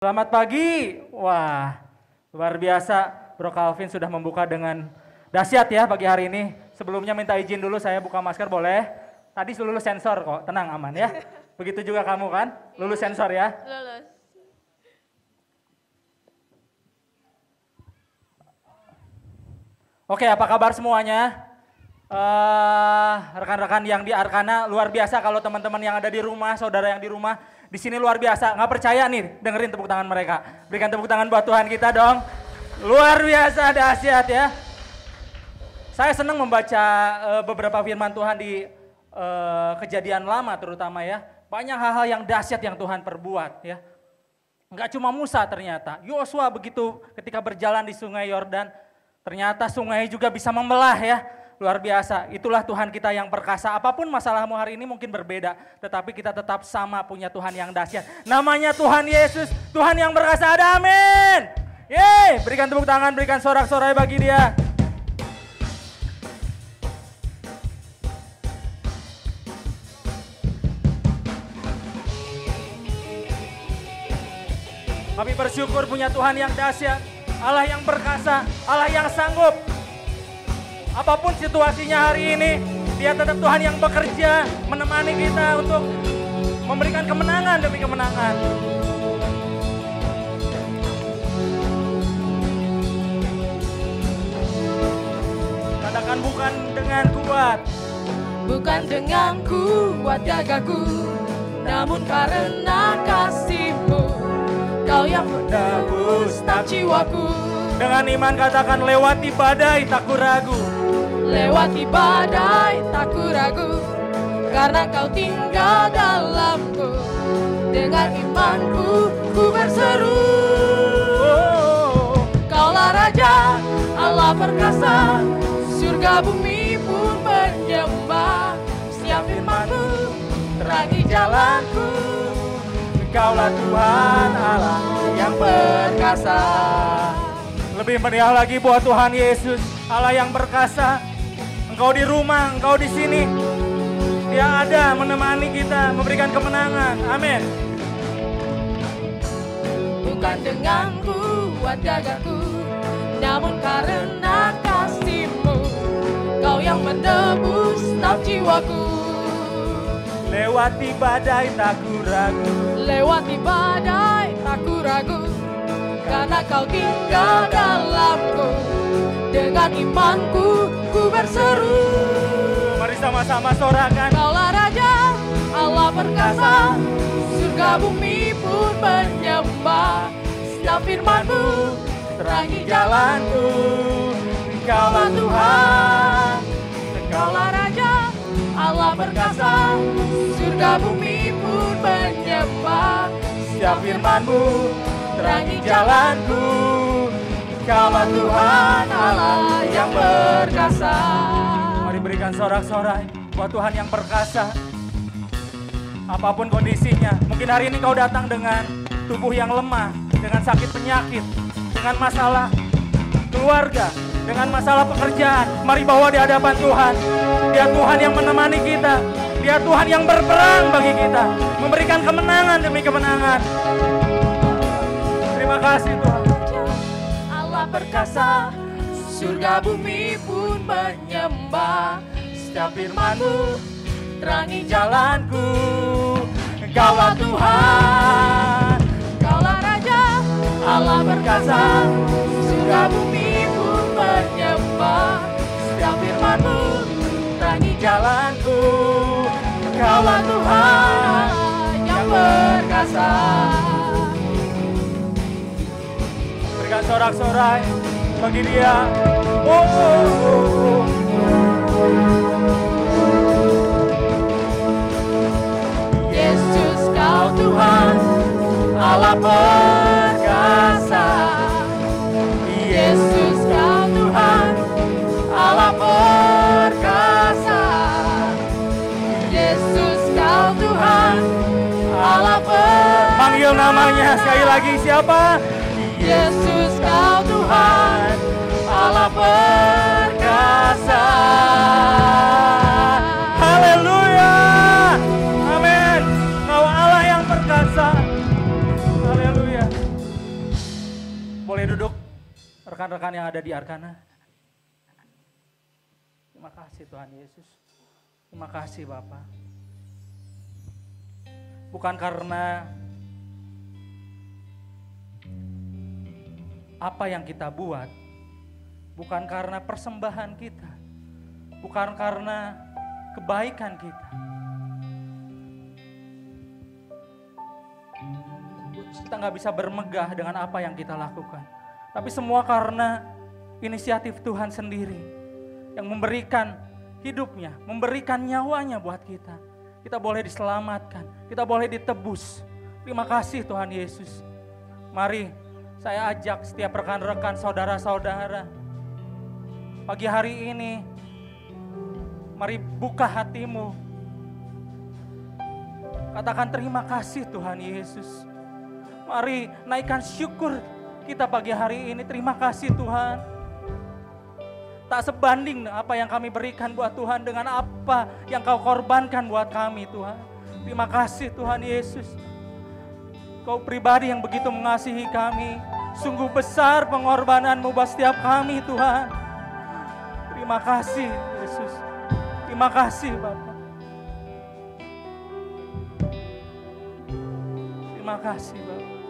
Selamat pagi. Wah, luar biasa. Bro Calvin sudah membuka dengan dahsyat ya pagi hari ini. Sebelumnya minta izin dulu saya buka masker boleh? Tadi lulus sensor kok, tenang aman ya. Begitu juga kamu kan? Lulus sensor ya? Lulus. Oke, apa kabar semuanya? Rekan-rekan yang di Arkana luar biasa kalau teman-teman yang ada di rumah, saudara yang di rumah. Di sini luar biasa, nggak percaya nih dengerin tepuk tangan mereka. Berikan tepuk tangan buat Tuhan kita dong. Luar biasa dahsyat ya. Saya senang membaca beberapa firman Tuhan di Kejadian Lama terutama ya. Banyak hal-hal yang dahsyat yang Tuhan perbuat ya. Nggak cuma Musa ternyata, Yosua begitu ketika berjalan di sungai Yordan. Ternyata sungai juga bisa membelah ya. Luar biasa, itulah Tuhan kita yang perkasa. Apapun masalahmu hari ini mungkin berbeda, tetapi kita tetap sama punya Tuhan yang dahsyat. Namanya Tuhan Yesus, Tuhan yang perkasa. Ada amin. Yeay, berikan tepuk tangan, berikan sorak-sorai bagi dia. Kami bersyukur punya Tuhan yang dahsyat, Allah yang perkasa, Allah yang sanggup. Apapun situasinya hari ini, dia tetap Tuhan yang bekerja, menemani kita untuk memberikan kemenangan demi kemenangan. Katakan bukan dengan kuat. Bukan dengan kuat gagahku, namun karena kasih-Mu, Kau yang menebus setiap jiwaku. Dengan iman katakan lewati badai tak ku ragu. Lewati badai tak ku ragu, karena Kau tinggal dalamku. Dengan imanku ku berseru, Kaulah Raja, Allah perkasa. Surga bumi pun menyembah. Setiap firman-Mu terangi jalanku. Engkaulah Tuhan Allah yang perkasa. Lebih meriah lagi buat Tuhan Yesus, Allah yang perkasa. Engkau di rumah, Engkau di sini. Dia ada menemani kita, memberikan kemenangan. Amin. Bukan dengan kuat gagahku, namun karena kasih-Mu, Kau yang menebus setiap jiwaku. Lewati badai tak ku ragu. Lewati badai tak ku ragu, karena Kau tinggal dalamku. Dengan imanku ku berseru. Mari sama-sama sorakan. Kaulah Raja, Allah perkasa. Surga bumi pun menyembah. Setiap firman-Mu terangi jalanku. Engkaulah Tuhan, Engkaulah Raja, Allah perkasa. Surga bumi pun menyembah. Setiap firman-Mu terangi jalanku. Kaulah Tuhan Allah yang perkasa. Mari berikan sorak-sorai buat Tuhan yang perkasa. Apapun kondisinya, mungkin hari ini kau datang dengan tubuh yang lemah, dengan sakit penyakit, dengan masalah keluarga, dengan masalah pekerjaan. Mari bawa di hadapan Tuhan. Dia Tuhan yang menemani kita. Dia Tuhan yang berperang bagi kita, memberikan kemenangan demi kemenangan. Terima kasih Tuhan. Allah perkasa, surga bumi pun menyembah. Setiap firman-Mu terangi jalanku. Engkaulah Tuhan, Engkaulah Raja, Allah perkasa. Surga bumi pun menyembah. Setiap firman-Mu terangi jalanku. Engkaulah Tuhan yang perkasa. Berikan sorak-sorai bagi dia. Oh, oh, oh. Yesus Kau Tuhan, Allah perkasa. Yesus Kau Tuhan, Allah perkasa. Yesus Kau Tuhan, Allah perkasa. Panggil namanya sekali lagi, siapa? Yesus Kau Tuhan, Allah perkasa. Haleluya. Amin. Kau Allah yang perkasa. Haleluya. Tuhan yang ada di Arkana. Terima kasih Tuhan Yesus. Terima kasih Bapa. Bukan karena apa yang kita buat, bukan karena persembahan kita, bukan karena kebaikan kita. Kita nggak bisa bermegah dengan apa yang kita lakukan. Tapi semua karena inisiatif Tuhan sendiri yang memberikan hidupnya, memberikan nyawanya buat kita. Kita boleh diselamatkan, kita boleh ditebus. Terima kasih Tuhan Yesus. Mari saya ajak setiap rekan-rekan, saudara-saudara, pagi hari ini, mari buka hatimu. Katakan terima kasih Tuhan Yesus. Mari naikkan syukur kita pagi hari ini. Terima kasih Tuhan. Tak sebanding apa yang kami berikan buat Tuhan dengan apa yang Kau korbankan buat kami Tuhan. Terima kasih Tuhan Yesus. Kau pribadi yang begitu mengasihi kami. Sungguh besar pengorbanan-Mu buat setiap kami Tuhan. Terima kasih Yesus. Terima kasih Bapa. Terima kasih Bapa.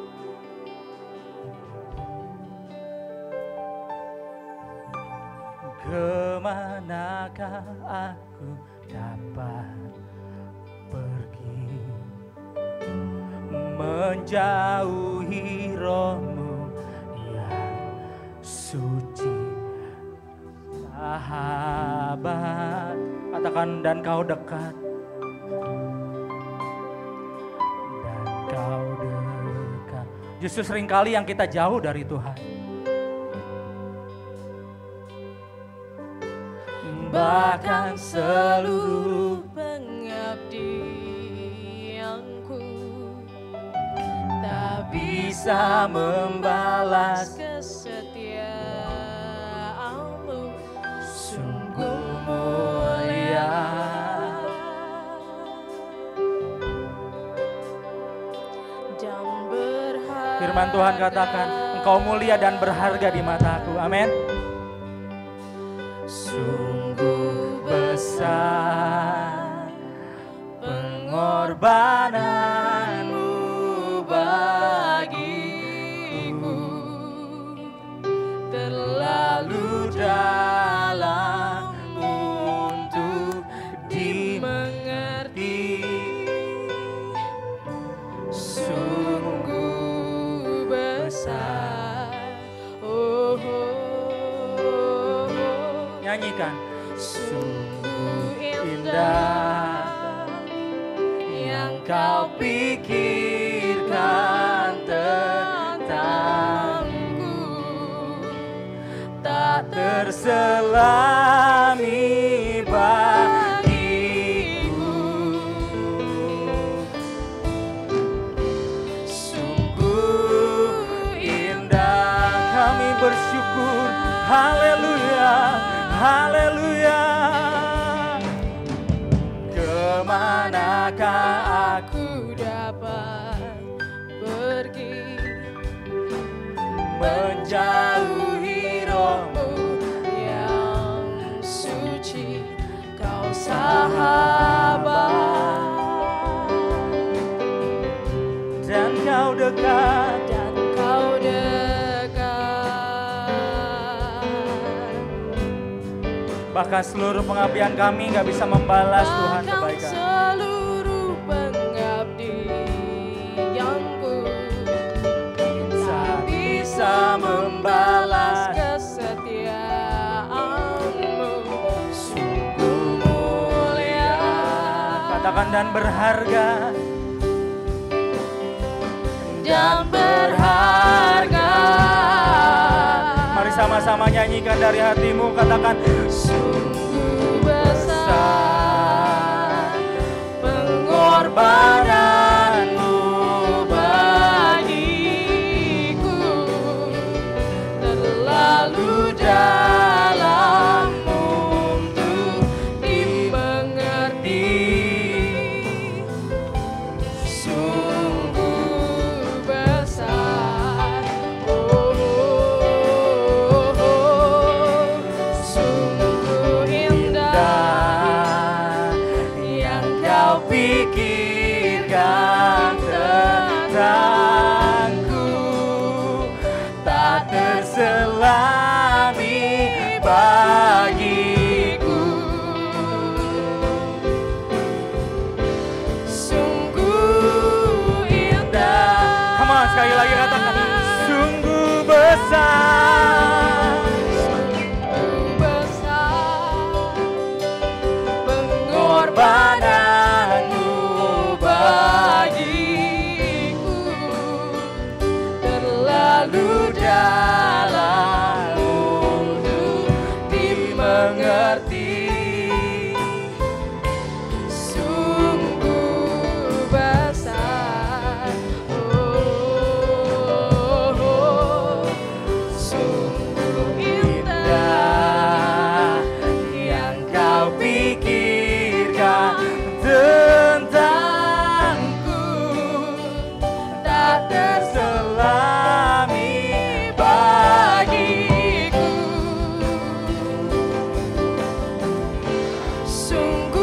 Kemanakah aku dapat pergi, menjauhi Roh-Mu yang suci. Sahabat, katakan dan Kau dekat, dan Kau dekat. Justru seringkali yang kita jauh dari Tuhan. Bahkan seluruh pengabdianku tak bisa membalas kesetiaan-Mu, sungguh mulia. Dan berharga. Firman Tuhan katakan, Engkau mulia dan berharga di mataku. Amin. Sungguh besar pengorbanan-Mu bagiku, terlalu dalam untuk dimengerti. Sungguh besar. Nyanyikan. Sungguh indah yang Kau pikirkan tentangku, tak terselami bagiku. Sungguh indah, kami bersyukur. Haleluya. Haleluya. Kemanakah aku dapat pergi, menjauhi Roh-Mu yang suci, Kau sahabat, dan Kau dekat, dan Kau dekat. bahkan seluruh pengabdian kami gak bisa membalas Tuhan kebaikan. Seluruh pengabdianku Tak bisa membalas kesetiaan-Mu, sungguh mulia. Katakan dan berharga. Dan berharga. Mari sama-sama nyanyikan dari hatimu. Katakan Sungguh besar pengorbanan-Mu bagiku, terlalu dalam untuk dimengerti. Sungguh besar. Oh, oh, oh, oh. dimengerti. Sungguh besar, sungguh indah yang kau pikirkan tentangku, tak terselami bagiku. sungguh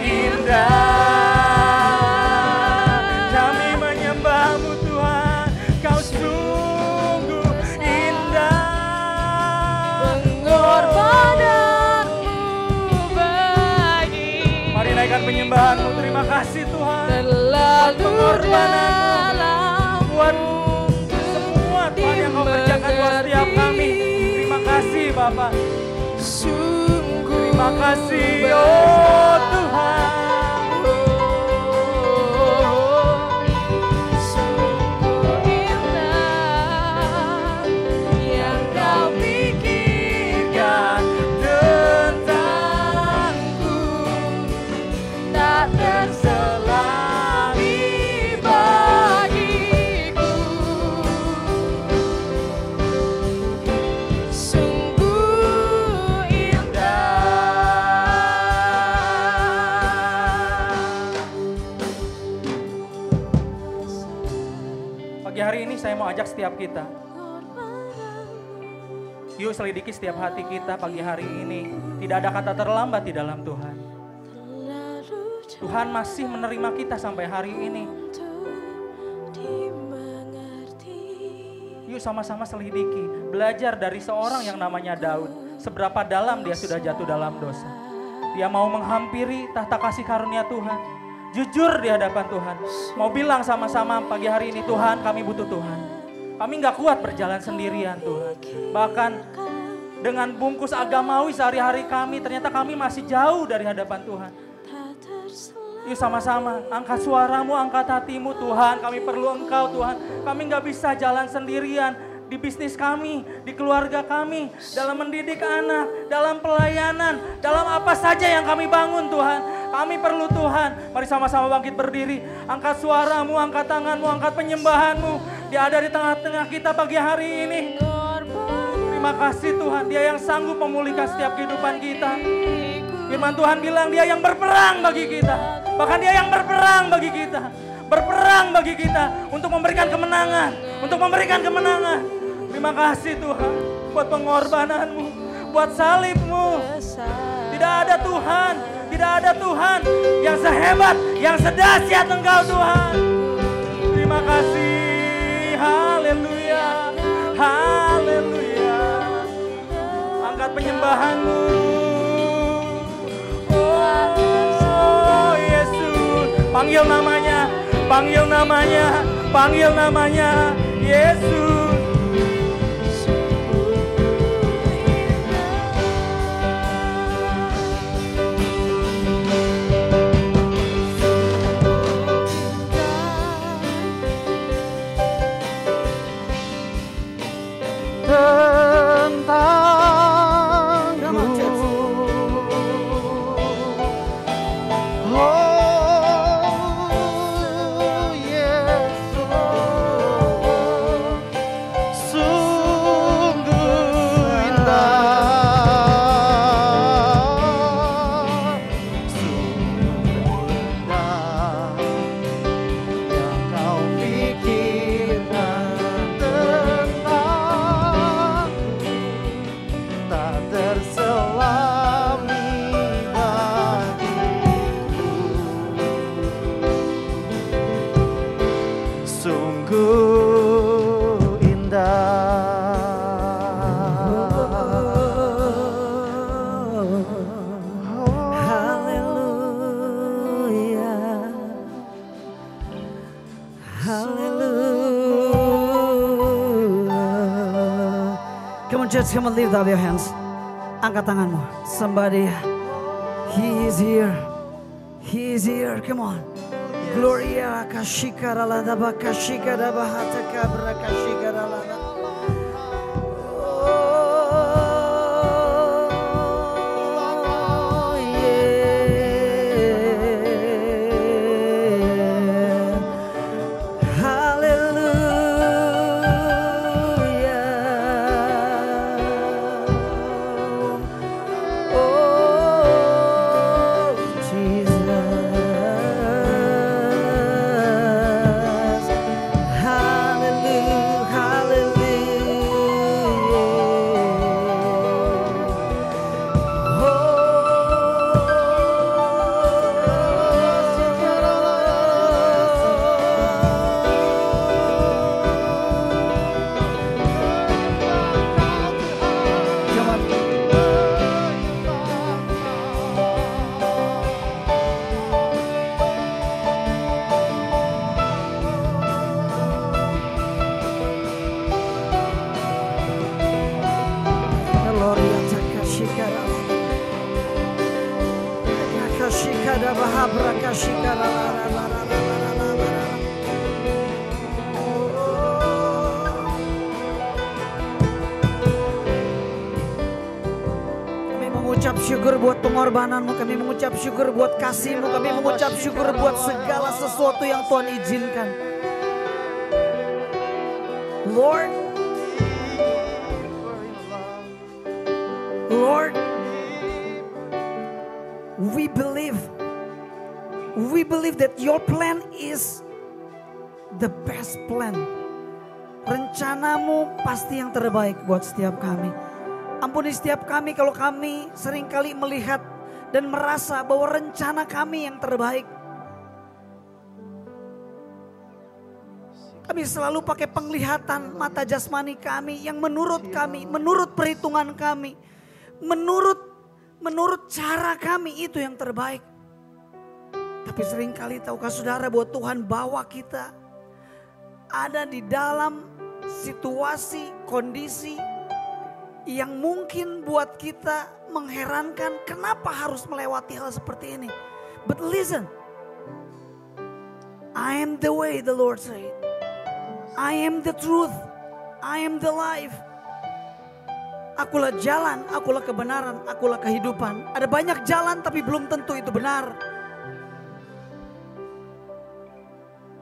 Indah, kami menyembahmu Tuhan, kau sungguh indah. pengorbananmu bagi Mari naikkan penyembahanmu, terima kasih Tuhan. terlalu Pengorbananmu dalam buat semua Tuhan yang kau kerjakan buat setiap kami. Terima kasih Bapak, sungguh terima kasih oh Tuhan. Sungguh indah yang kau pikirkan Tentangku tak terselami bagiku. Sungguh Pagi hari ini saya mau ajak setiap kita, yuk selidiki setiap hati kita pagi hari ini. Tidak ada kata terlambat di dalam Tuhan. Tuhan masih menerima kita sampai hari ini. Yuk sama-sama selidiki, belajar dari seorang yang namanya Daud. Seberapa dalam dia sudah jatuh dalam dosa. Dia mau menghampiri tahta kasih karunia Tuhan. Jujur di hadapan Tuhan. Mau bilang sama-sama pagi hari ini, Tuhan kami butuh Tuhan. Kami gak kuat berjalan sendirian Tuhan. Bahkan dengan bungkus agamawi sehari-hari kami, ternyata kami masih jauh dari hadapan Tuhan. Yuk sama-sama angkat suaramu, angkat hatimu Tuhan. Kami perlu Engkau Tuhan. Kami gak bisa jalan sendirian. Di bisnis kami, di keluarga kami, dalam mendidik anak, dalam pelayanan, dalam apa saja yang kami bangun Tuhan. Kami perlu Tuhan. Mari sama-sama bangkit berdiri. Angkat suaramu, angkat tanganmu, angkat penyembahanmu. Dia ada di tengah-tengah kita pagi hari ini. Terima kasih Tuhan, Dia yang sanggup memulihkan setiap kehidupan kita. Firman Tuhan bilang Dia yang berperang bagi kita. Bahkan Dia yang berperang bagi kita. Berperang bagi kita untuk memberikan kemenangan. Untuk memberikan kemenangan. Terima kasih Tuhan buat pengorbananmu, buat salibmu. Tidak ada Tuhan, tidak ada Tuhan yang sehebat, yang sedahsyat Engkau Tuhan. Terima kasih, haleluya, haleluya. Angkat penyembahanmu. Oh Yesus, panggil namanya, panggil namanya, panggil namanya, Yesus. Church, come on, lift up your hands. Angkat tanganmu. Somebody, He is here. He is here. Come on. Gloria kashikara la daba kashikara bahata kabra kashikara la. kada bahabra kashikara la la la la la la la la. Kami mengucap syukur buat pengorbananmu, kami mengucap syukur buat kasihmu, kami mengucap syukur buat segala sesuatu yang Tuhan izinkan. Lord, we believe that your plan is the best plan. Rencanamu pasti yang terbaik buat setiap kami. Ampuni setiap kami kalau kami seringkali melihat dan merasa bahwa rencana kami yang terbaik. Kami selalu pakai penglihatan mata jasmani kami yang menurut kami, menurut perhitungan kami, menurut cara kami itu yang terbaik. Tapi seringkali tahukah saudara bahwa Tuhan bawa kita ada di dalam situasi, kondisi yang mungkin buat kita mengherankan kenapa harus melewati hal seperti ini. But listen, I am the way, the Lord said. I am the truth, I am the life. Akulah jalan, akulah kebenaran, akulah kehidupan. Ada banyak jalan tapi belum tentu itu benar.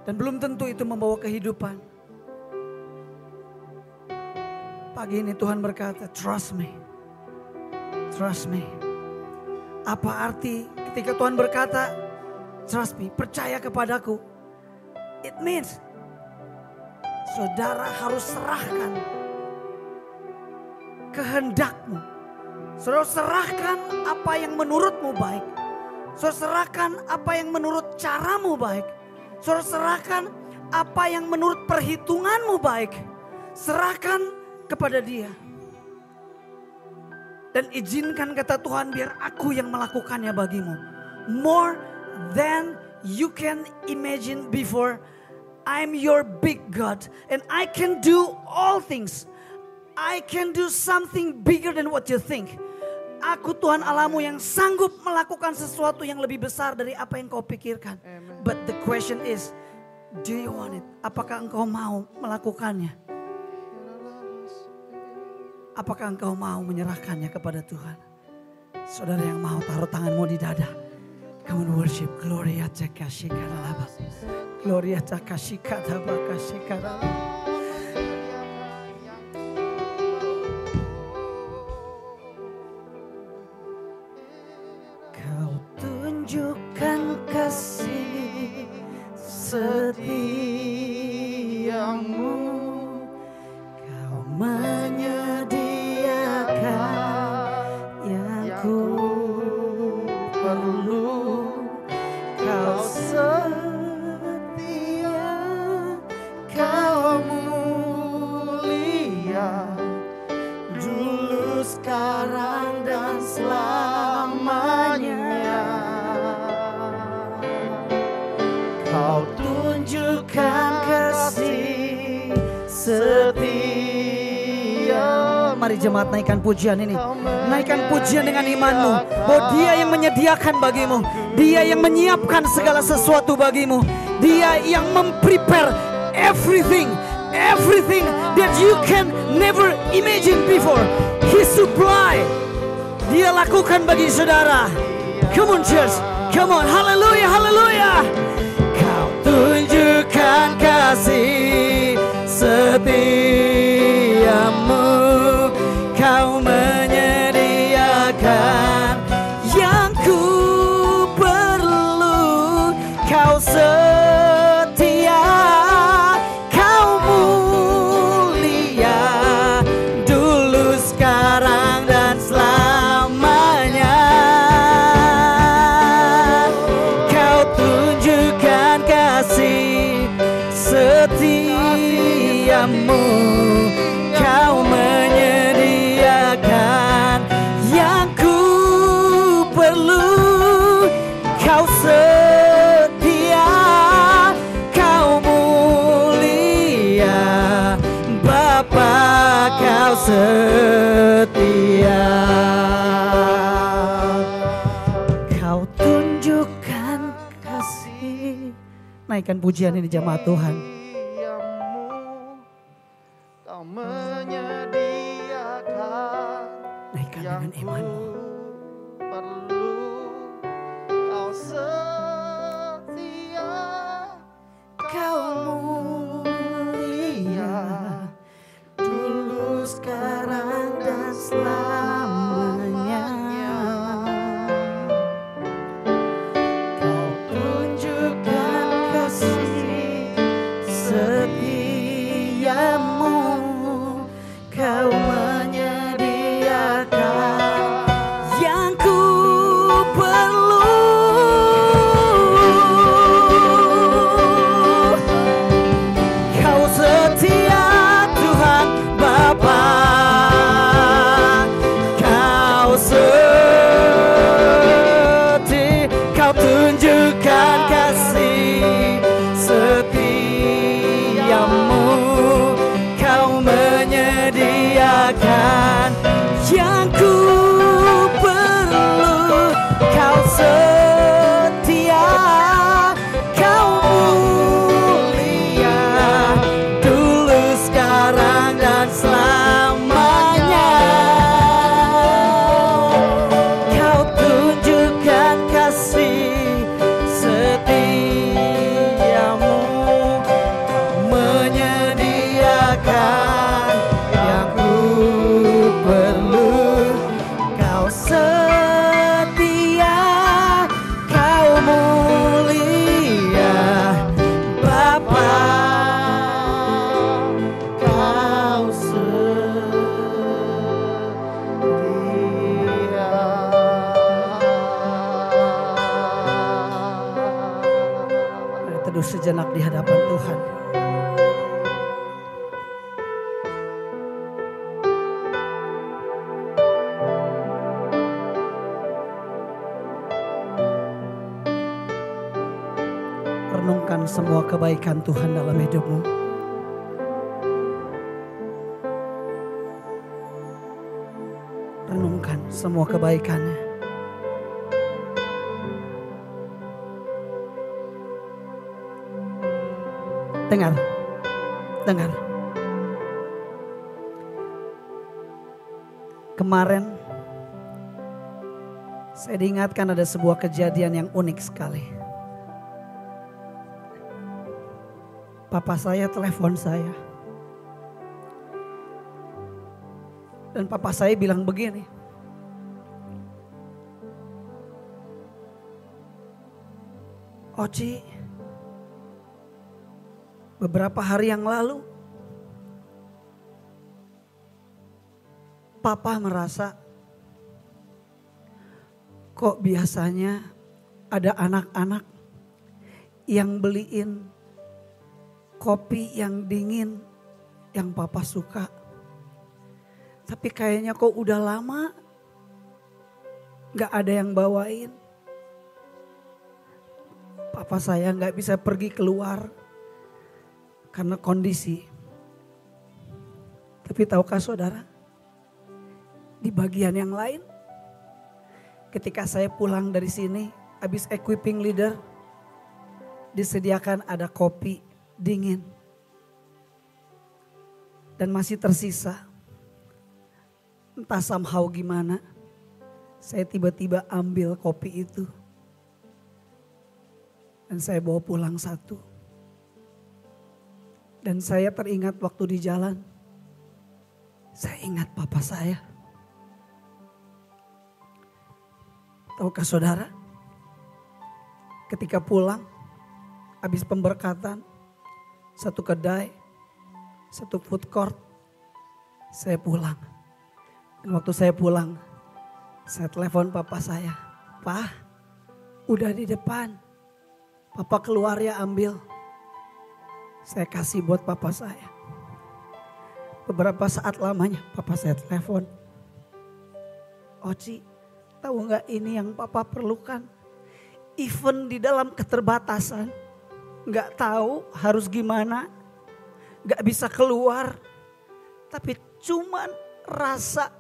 Dan belum tentu itu membawa kehidupan. Pagi ini Tuhan berkata, trust me. Trust me. Apa arti ketika Tuhan berkata, trust me, percaya kepadaku? It means saudara harus serahkan kehendakmu. Saudara serahkan apa yang menurutmu baik. Saudara serahkan apa yang menurut caramu baik. Saudara serahkan apa yang menurut perhitunganmu baik. Serahkan kepada Dia. Dan izinkan kata Tuhan biar aku yang melakukannya bagimu. More than you can imagine before. I'm your big God and I can do all things. I can do something bigger than what you think. Aku Tuhan Allahmu yang sanggup melakukan sesuatu yang lebih besar dari apa yang kau pikirkan. Amen. But the question is, do you want it? Apakah engkau mau melakukannya? Apakah engkau mau menyerahkannya kepada Tuhan? Saudara yang mau taruh tanganmu di dada. Come on worship. Gloria te kashikaralaba. Gloria te kashikataba kashikaralaba. Kau tunjukkan kasih setiamu. Kau menyediakan yang ku perlu. Kau setia, kau mulia, dulu, sekarang, dan selamanya. Kau tunjukkan kasih setia. Mari jemaat naikkan pujian ini. Naikkan pujian dengan imanmu. Bahwa Dia yang menyediakan bagimu. Dia yang menyiapkan segala sesuatu bagimu. Dia yang memprepare everything. Everything that you can never imagine before. He supply. Dia lakukan bagi saudara. Come on church. Come on. Hallelujah. Hallelujah. Kau tunjukkan kasih setiamu. Kau menyediakan yang ku perlu. Kau setia, kau mulia, dulu, sekarang, dan selamanya. Kau tunjukkan kasih setiamu. Naikkan pujian ini jemaat Tuhan. Kau menyediakan Naikkan yang dengan imanmu. perlu. Kau setia, Kau mulia, dulu sekarang dan selamanya. Kau tunjukkan kasih setiamu, Kau menyediakan yang ku perlu. Kau setia Tuhan Bapa, Kau setia, Kau tunjukkan kasih setiamu, Kau menyediakan yang ku perlu. Kau setia, Kau mulia, dulu sekarang dan selamanya. Kau tunjukkan kasih setiamu, menyediakan yang ku perlu. Kau setia, Kau mulia, Bapa, Kau setia. Mari teduh sejenak di hadapan Tuhan. Renungkan semua kebaikan Tuhan dalam hidupmu. Renungkan semua kebaikannya. Dengar, dengar. Kemarin saya diingatkan ada sebuah kejadian yang unik sekali. Papa saya telepon saya. Dan papa saya bilang begini. Oci, beberapa hari yang lalu Papa merasa kok biasanya ada anak-anak yang beliin kopi yang dingin yang Papa suka. Tapi kayaknya kok udah lama gak ada yang bawain. Papa saya gak bisa pergi keluar karena kondisi. Tapi tahukah saudara, di bagian yang lain, ketika saya pulang dari sini, habis equipping leader, disediakan ada kopi dingin. Dan masih tersisa. Entah somehow gimana, saya tiba-tiba ambil kopi itu. Dan saya bawa pulang satu. Dan saya teringat waktu di jalan, saya ingat papa saya. Tahukah saudara, ketika pulang, habis pemberkatan, satu kedai, satu food court, saya pulang. Dan waktu saya pulang, saya telepon papa saya. Pak, udah di depan. Papa keluar ya ambil. Saya kasih buat papa saya. Beberapa saat lamanya papa saya telepon. Oci, tahu nggak ini yang papa perlukan? Even di dalam keterbatasan, nggak tahu harus gimana, nggak bisa keluar, tapi cuman rasa,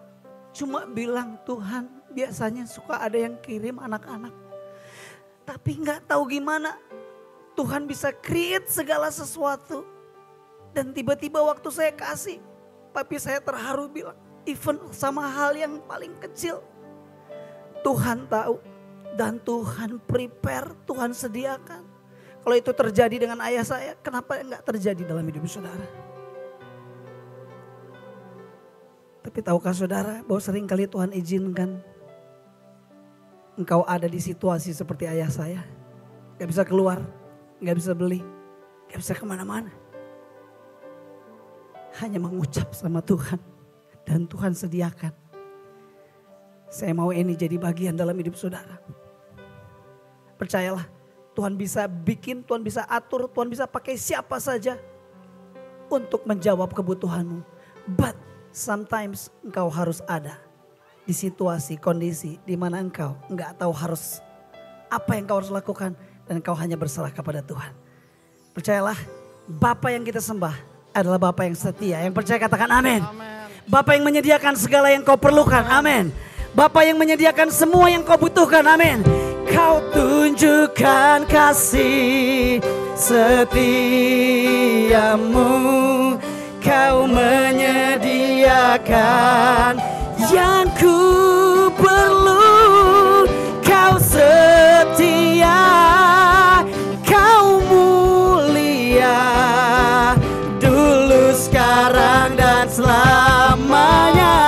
cuma bilang Tuhan biasanya suka ada yang kirim anak-anak, tapi nggak tahu gimana. Tuhan bisa create segala sesuatu. Dan tiba-tiba waktu saya kasih, papi saya terharu bilang, even sama hal yang paling kecil, Tuhan tahu dan Tuhan prepare, Tuhan sediakan. Kalau itu terjadi dengan ayah saya, kenapa enggak terjadi dalam hidup saudara? Tapi tahukah saudara bahwa seringkali Tuhan izinkan engkau ada di situasi seperti ayah saya. Gak bisa keluar, gak bisa beli, gak bisa kemana-mana. Hanya mengucap sama Tuhan dan Tuhan sediakan. Saya mau ini jadi bagian dalam hidup saudara. Percayalah, Tuhan bisa bikin, Tuhan bisa atur, Tuhan bisa pakai siapa saja untuk menjawab kebutuhanmu. But sometimes engkau harus ada di situasi, kondisi di mana engkau enggak tahu harus apa yang kau harus lakukan dan engkau hanya berserah kepada Tuhan. Percayalah, Bapa yang kita sembah adalah Bapa yang setia. Yang percaya katakan amin. Bapa yang menyediakan segala yang kau perlukan, amin. Bapa yang menyediakan semua yang kau butuhkan, amin. Kau tunjukkan kasih setiamu, kau menyediakan yang ku perlu. Kau setia, kau mulia, dulu, sekarang dan selamanya.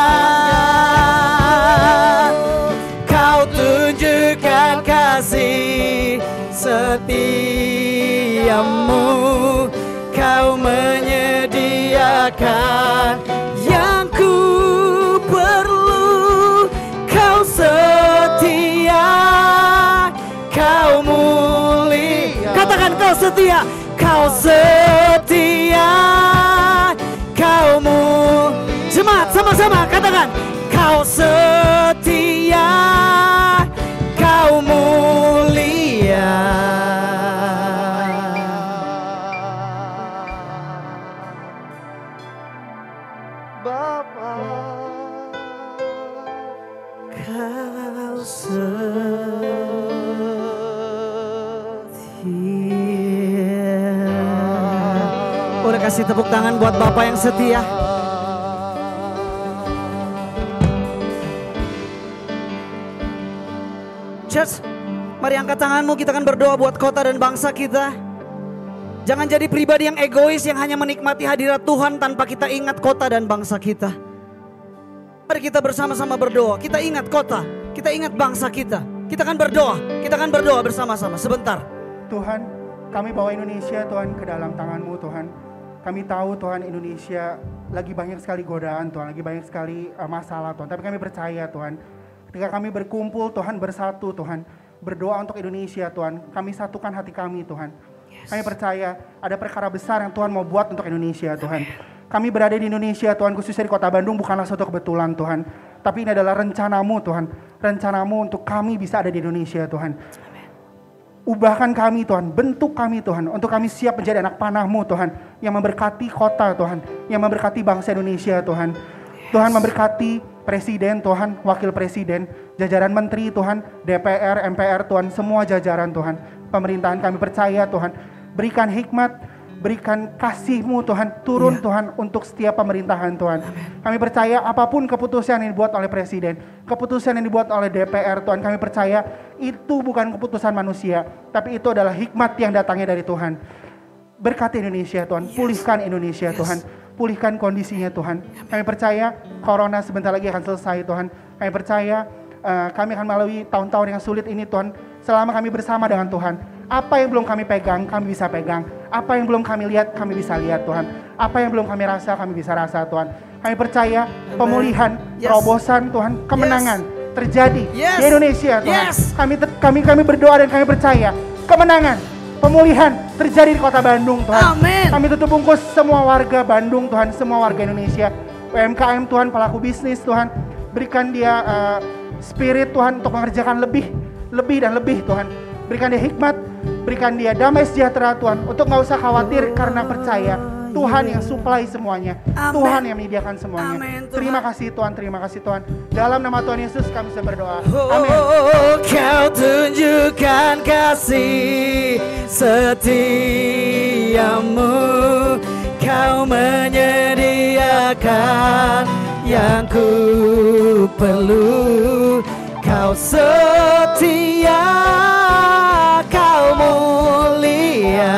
Kau tunjukkan kasih setiamu, kau menyediakan yang ku perlu. Kau setia, kau mulia. Katakan kau setia, kau setia, kau mulia. Jemaat sama-sama katakan, kau setia, kau mulia. Bapa, Kau setia. Boleh kasih tepuk tangan buat Bapak yang setia. Church, mari angkat tanganmu, kita akan berdoa buat kota dan bangsa kita. Jangan jadi pribadi yang egois yang hanya menikmati hadirat Tuhan tanpa kita ingat kota dan bangsa kita. Mari kita bersama-sama berdoa. Kita ingat kota, kita ingat bangsa kita. Kita akan berdoa bersama-sama sebentar. Tuhan, kami bawa Indonesia Tuhan ke dalam tangan-Mu Tuhan. Kami tahu Tuhan Indonesia lagi banyak sekali godaan Tuhan, lagi banyak sekali masalah Tuhan. Tapi kami percaya Tuhan, ketika kami berkumpul Tuhan, bersatu Tuhan, berdoa untuk Indonesia Tuhan, kami satukan hati kami Tuhan. Kami percaya ada perkara besar yang Tuhan mau buat untuk Indonesia Tuhan. Kami berada di Indonesia Tuhan, khususnya di kota Bandung bukanlah suatu kebetulan Tuhan. Tapi ini adalah rencana-Mu Tuhan. Rencana-Mu untuk kami bisa ada di Indonesia Tuhan. Ubahkan kami Tuhan, bentuk kami Tuhan, untuk kami siap menjadi anak panah-Mu Tuhan, yang memberkati kota Tuhan, yang memberkati bangsa Indonesia Tuhan. Tuhan memberkati Presiden Tuhan, Wakil Presiden, jajaran Menteri Tuhan, DPR, MPR Tuhan, semua jajaran Tuhan, pemerintahan kami percaya Tuhan, berikan hikmat, berikan kasih-Mu Tuhan, turun Tuhan untuk setiap pemerintahan Tuhan. Kami percaya apapun keputusan yang dibuat oleh Presiden, keputusan yang dibuat oleh DPR Tuhan, kami percaya itu bukan keputusan manusia, tapi itu adalah hikmat yang datangnya dari Tuhan. Berkati Indonesia Tuhan, pulihkan Indonesia Tuhan, pulihkan kondisinya Tuhan. Kami percaya Corona sebentar lagi akan selesai Tuhan. Kami percaya kami akan melalui tahun-tahun yang sulit ini Tuhan, selama kami bersama dengan Tuhan. Apa yang belum kami pegang, kami bisa pegang. Apa yang belum kami lihat, kami bisa lihat Tuhan. Apa yang belum kami rasa, kami bisa rasa Tuhan. Kami percaya pemulihan, terobosan Tuhan, kemenangan terjadi di Indonesia Tuhan. Kami berdoa dan kami percaya kemenangan, pemulihan terjadi di kota Bandung Tuhan. Amin. Kami tutup bungkus semua warga Bandung Tuhan, semua warga Indonesia. UMKM Tuhan, pelaku bisnis Tuhan. Berikan dia spirit Tuhan untuk mengerjakan lebih dan lebih Tuhan. Berikan dia hikmat, berikan dia damai sejahtera Tuhan, untuk gak usah khawatir karena percaya Tuhan yang supply semuanya. Amen. Tuhan yang menyediakan semuanya. Amen, Tuhan. Terima kasih Tuhan, terima kasih Tuhan. Dalam nama Tuhan Yesus kami bisa berdoa. Amin. Oh, kau tunjukkan kasih setiamu, kau menyediakan yang ku perlu. Kau setia, kau mulia,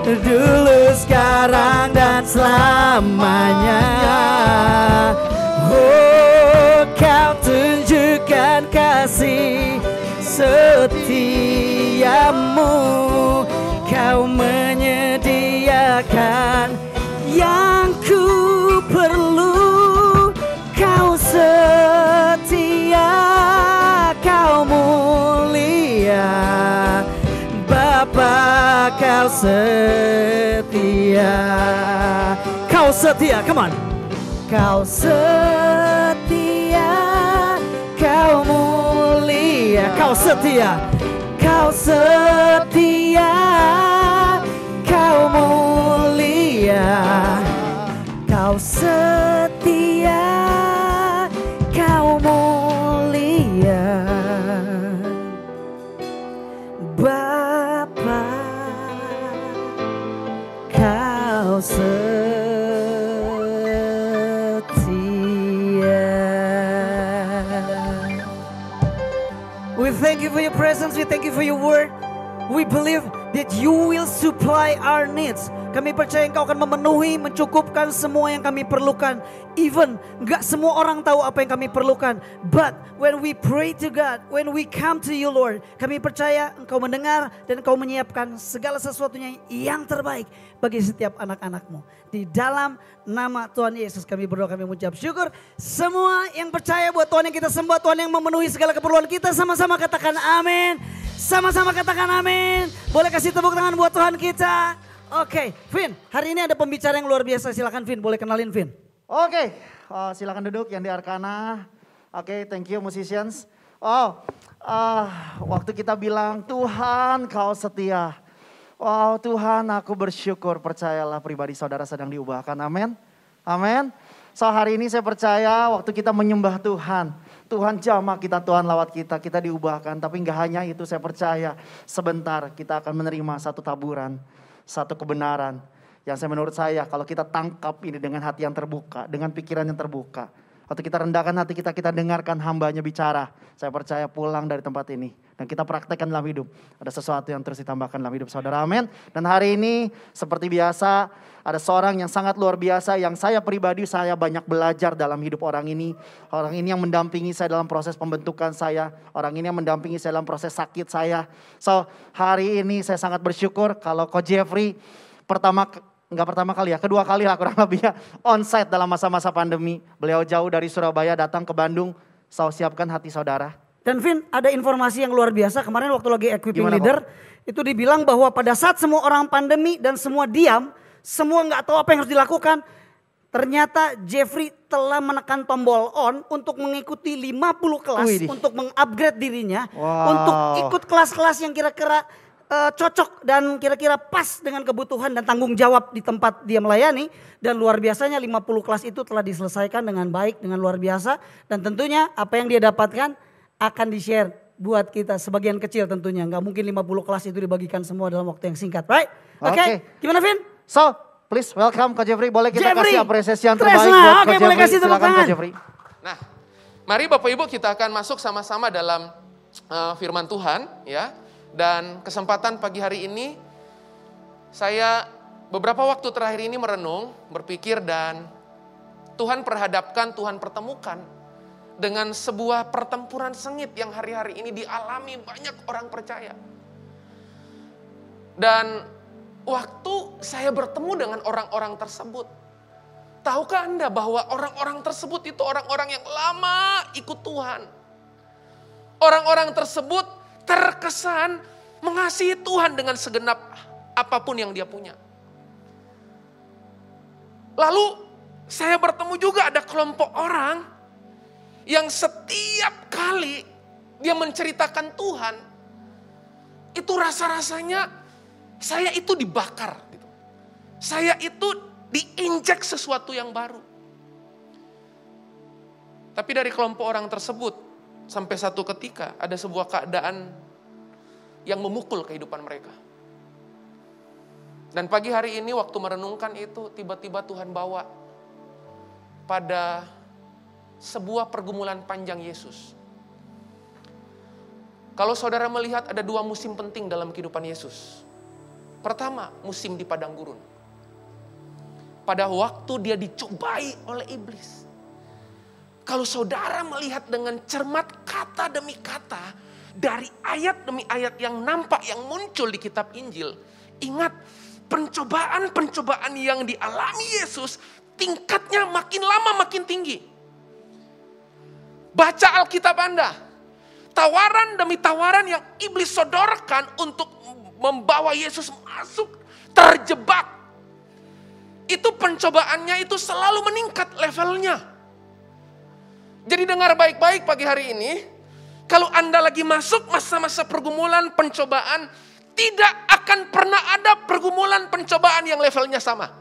dulu, sekarang, dan selamanya. Oh, kau tunjukkan kasih setiamu, kau menyediakan yang ku perlu. Kau setia, kau mulia, Bapa, kau setia. Kau setia, come on. Kau setia, kau mulia, kau setia, kau setia, kau mulia, kau setia, kau mulia, Bapa, kau setia. We thank you for your presence, we thank you for your word. We believe that you will supply our needs. Kami percaya Engkau akan memenuhi, mencukupkan semua yang kami perlukan. Even gak semua orang tahu apa yang kami perlukan. But when we pray to God, when we come to you Lord, kami percaya Engkau mendengar dan Engkau menyiapkan segala sesuatunya yang terbaik bagi setiap anak-anak-Mu. Di dalam nama Tuhan Yesus kami berdoa, kami mengucap syukur. Semua yang percaya buat Tuhan yang kita sembah, Tuhan yang memenuhi segala keperluan kita, sama-sama katakan amin. Sama-sama katakan amin. Boleh kasih tepuk tangan buat Tuhan kita. Oke, Vin, hari ini ada pembicara yang luar biasa. Silakan Vin, boleh kenalin Vin. Oke, silakan duduk yang di Arkana. Oke, thank you musicians. Waktu kita bilang Tuhan kau setia. Wow, Tuhan aku bersyukur, percayalah pribadi saudara sedang diubahkan. Amin. Amin. So hari ini saya percaya waktu kita menyembah Tuhan, Tuhan jamah kita, Tuhan lawat kita diubahkan. Tapi enggak hanya itu, saya percaya sebentar kita akan menerima satu taburan, satu kebenaran. Yang menurut saya kalau kita tangkap ini dengan hati yang terbuka, dengan pikiran yang terbuka. Waktu kita rendahkan hati kita dengarkan hambanya bicara. Saya percaya pulang dari tempat ini. Dan kita praktekkan dalam hidup. Ada sesuatu yang terus ditambahkan dalam hidup saudara, amin. Dan hari ini seperti biasa ada seorang yang sangat luar biasa. Yang saya pribadi saya banyak belajar dalam hidup orang ini. Orang ini yang mendampingi saya dalam proses pembentukan saya. Orang ini yang mendampingi saya dalam proses sakit saya. So hari ini saya sangat bersyukur kalau Coach Jeffrey kedua kali lah kurang lebih ya, onsite dalam masa-masa pandemi. Beliau jauh dari Surabaya datang ke Bandung. So siapkan hati saudara. Dan Vin, ada informasi yang luar biasa. Kemarin waktu lagi equipping Gimana, leader, itu dibilang bahwa pada saat semua orang pandemi dan semua diam, semua nggak tahu apa yang harus dilakukan. Ternyata Jeffrey telah menekan tombol on untuk mengikuti 50 kelas, untuk mengupgrade dirinya, untuk ikut kelas-kelas yang kira-kira cocok dan kira-kira pas dengan kebutuhan dan tanggung jawab di tempat dia melayani. Dan luar biasanya 50 kelas itu telah diselesaikan dengan baik, dengan luar biasa. Dan tentunya apa yang dia dapatkan akan di-share buat kita sebagian kecil tentunya. Nggak mungkin 50 kelas itu dibagikan semua dalam waktu yang singkat, right? Oke. Gimana Vin? So, please welcome Coach Jeffrey. Boleh kita Jeffrey, kasih apresiasi yang terbaik Tresna. buat Coach Oke, Jeffrey. boleh kasih tepuk Silakan tangan. Coach Jeffrey. Nah, mari Bapak Ibu kita akan masuk sama-sama dalam firman Tuhan ya. Dan kesempatan pagi hari ini saya beberapa waktu terakhir ini merenung, berpikir dan Tuhan perhadapkan, Tuhan pertemukan dengan sebuah pertempuran sengit yang hari-hari ini dialami banyak orang percaya. Dan waktu saya bertemu dengan orang-orang tersebut, tahukah Anda bahwa orang-orang tersebut itu orang-orang yang lama ikut Tuhan. Orang-orang tersebut terkesan mengasihi Tuhan dengan segenap apapun yang dia punya. Lalu saya bertemu juga ada kelompok orang yang setiap kali dia menceritakan Tuhan, itu rasa-rasanya saya itu dibakar. Gitu. Saya itu diinjek sesuatu yang baru. Tapi dari kelompok orang tersebut, sampai satu ketika ada sebuah keadaan yang memukul kehidupan mereka. Dan pagi hari ini waktu merenungkan itu, tiba-tiba Tuhan bawa pada sebuah pergumulan panjang Yesus. Kalau saudara melihat ada dua musim penting dalam kehidupan Yesus. Pertama, musim di padang gurun. Pada waktu dia dicobai oleh iblis. Kalau saudara melihat dengan cermat kata demi kata, dari ayat demi ayat yang nampak, yang muncul di kitab Injil. Ingat, pencobaan-pencobaan yang dialami Yesus, tingkatnya makin lama makin tinggi. Baca Alkitab Anda. Tawaran demi tawaran yang iblis sodorkan untuk membawa Yesus masuk, terjebak. Itu pencobaannya itu selalu meningkat levelnya. Jadi dengar baik-baik pagi hari ini, kalau Anda lagi masuk masa-masa pergumulan, pencobaan, tidak akan pernah ada pergumulan pencobaan yang levelnya sama.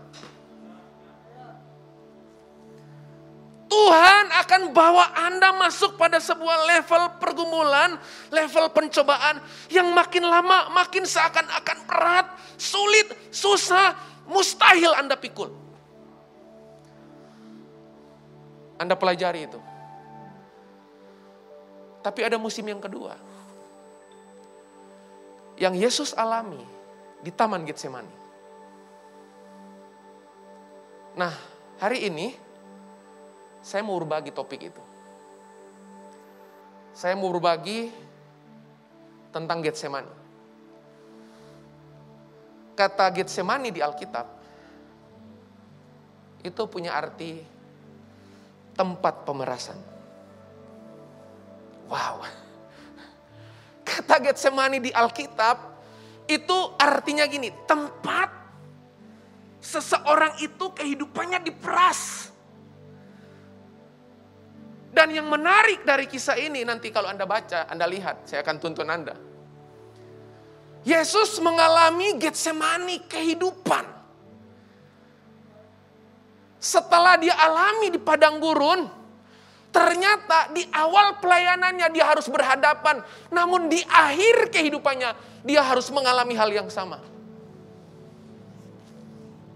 Tuhan akan bawa Anda masuk pada sebuah level pergumulan, level pencobaan yang makin lama makin seakan-akan berat, sulit, susah, mustahil Anda pikul. Anda pelajari itu. Tapi ada musim yang kedua. Yang Yesus alami di Taman Getsemani. Nah, hari ini saya mau berbagi topik itu. Saya mau berbagi tentang Getsemani. Kata Getsemani di Alkitab itu punya arti tempat pemerasan. Wow. Kata Getsemani di Alkitab itu artinya gini, tempat seseorang itu kehidupannya diperas. Dan yang menarik dari kisah ini, nanti kalau Anda baca, Anda lihat, saya akan tuntun Anda. Yesus mengalami Getsemani kehidupan. Setelah dia alami di padang gurun, ternyata di awal pelayanannya dia harus berhadapan. Namun di akhir kehidupannya dia harus mengalami hal yang sama.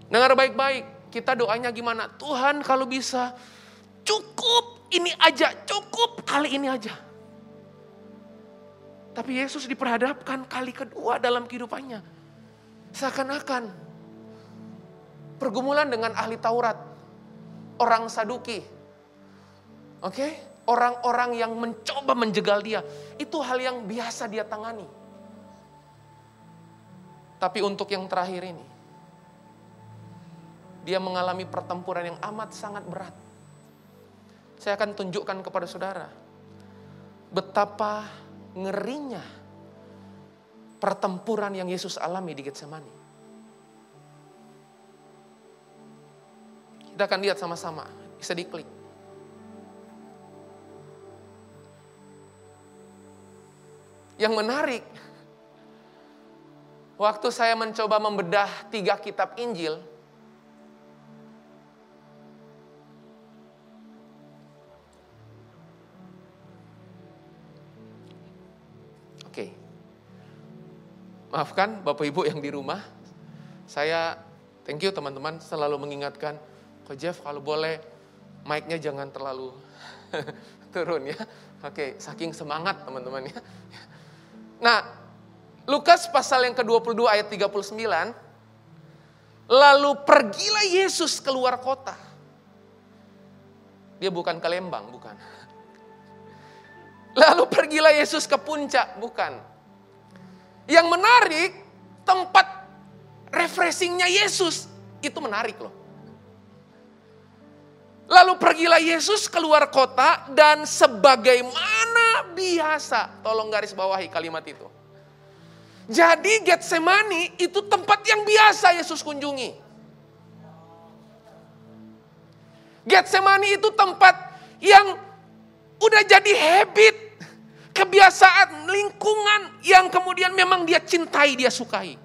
Dengar baik-baik, kita doanya gimana? Tuhan kalau bisa, cukup ini aja, cukup kali ini aja. Tapi Yesus diperhadapkan kali kedua dalam kehidupannya. Seakan-akan pergumulan dengan ahli Taurat, orang Saduki. Oke, orang-orang yang mencoba menjegal dia, itu hal yang biasa dia tangani. Tapi untuk yang terakhir ini, dia mengalami pertempuran yang amat sangat berat. Saya akan tunjukkan kepada saudara betapa ngerinya pertempuran yang Yesus alami di Getsemani. Kita akan lihat sama-sama, bisa diklik. Yang menarik, waktu saya mencoba membedah 3 kitab Injil, oke, maafkan Bapak Ibu yang di rumah, saya thank you teman-teman selalu mengingatkan, Ko Jeff kalau boleh mic-nya jangan terlalu turun ya. Oke, saking semangat teman-teman ya. Nah, Lukas pasal yang ke-22 ayat 39, lalu pergilah Yesus keluar kota. Dia bukan ke Lembang, bukan. Lalu pergilah Yesus ke puncak, bukan. Yang menarik, tempat refreshingnya Yesus, itu menarik loh. Lalu pergilah Yesus keluar kota dan sebagaimana biasa, tolong garis bawahi kalimat itu. Jadi Getsemani itu tempat yang biasa Yesus kunjungi. Getsemani itu tempat yang udah jadi habit, kebiasaan, lingkungan yang kemudian memang dia cintai, dia sukai.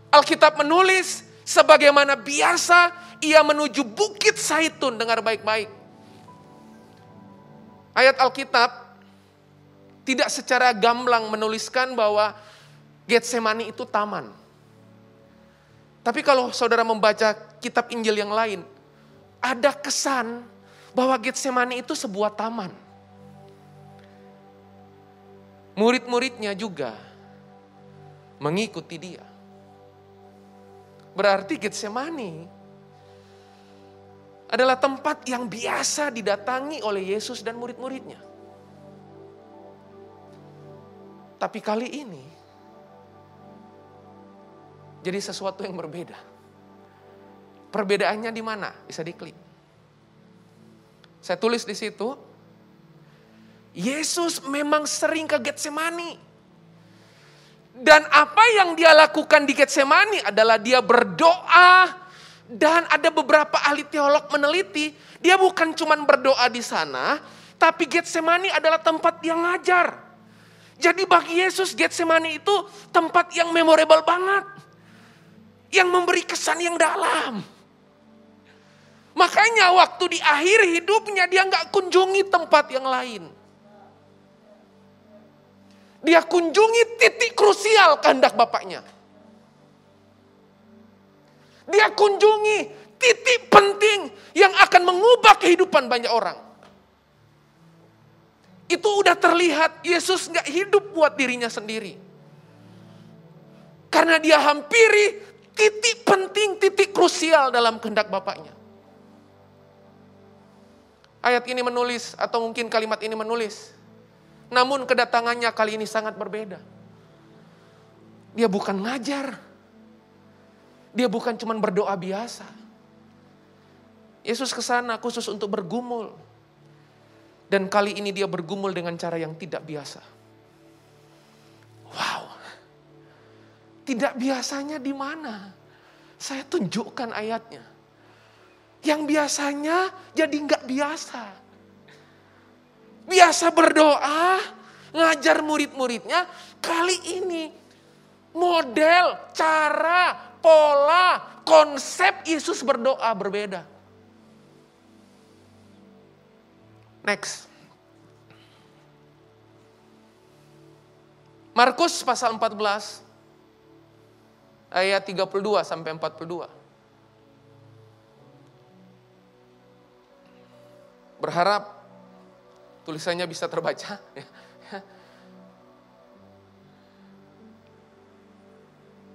Alkitab menulis, sebagaimana biasa ia menuju bukit Zaitun. Dengar baik-baik. Ayat Alkitab tidak secara gamblang menuliskan bahwa Getsemani itu taman. Tapi kalau saudara membaca kitab Injil yang lain, ada kesan bahwa Getsemani itu sebuah taman. Murid-muridnya juga mengikuti dia. Berarti Getsemani adalah tempat yang biasa didatangi oleh Yesus dan murid-muridnya. Tapi kali ini jadi sesuatu yang berbeda. Perbedaannya di mana? Bisa diklik. Saya tulis di situ, Yesus memang sering ke Getsemani. Dan apa yang dia lakukan di Getsemani adalah dia berdoa. Dan ada beberapa ahli teolog meneliti, dia bukan cuma berdoa di sana, tapi Getsemani adalah tempat dia ngajar. Jadi bagi Yesus Getsemani itu tempat yang memorable banget. Yang memberi kesan yang dalam. Makanya waktu di akhir hidupnya dia gak kunjungi tempat yang lain. Dia kunjungi titik krusial kehendak Bapaknya. Dia kunjungi titik penting yang akan mengubah kehidupan banyak orang. Itu udah terlihat Yesus gak hidup buat dirinya sendiri. Karena dia hampiri titik penting, titik krusial dalam kehendak Bapaknya. Ayat ini menulis, atau mungkin kalimat ini menulis, namun kedatangannya kali ini sangat berbeda. Dia bukan ngajar. Dia bukan cuma berdoa biasa. Yesus ke sana khusus untuk bergumul. Dan kali ini dia bergumul dengan cara yang tidak biasa. Wow. Tidak biasanya di mana? Saya tunjukkan ayatnya. Yang biasanya jadi nggak biasa. Biasa berdoa, ngajar murid-muridnya. Kali ini model, cara, pola, konsep Yesus berdoa berbeda. Next. Markus pasal 14 ayat 32 sampai 42. Berharap tulisannya bisa terbaca.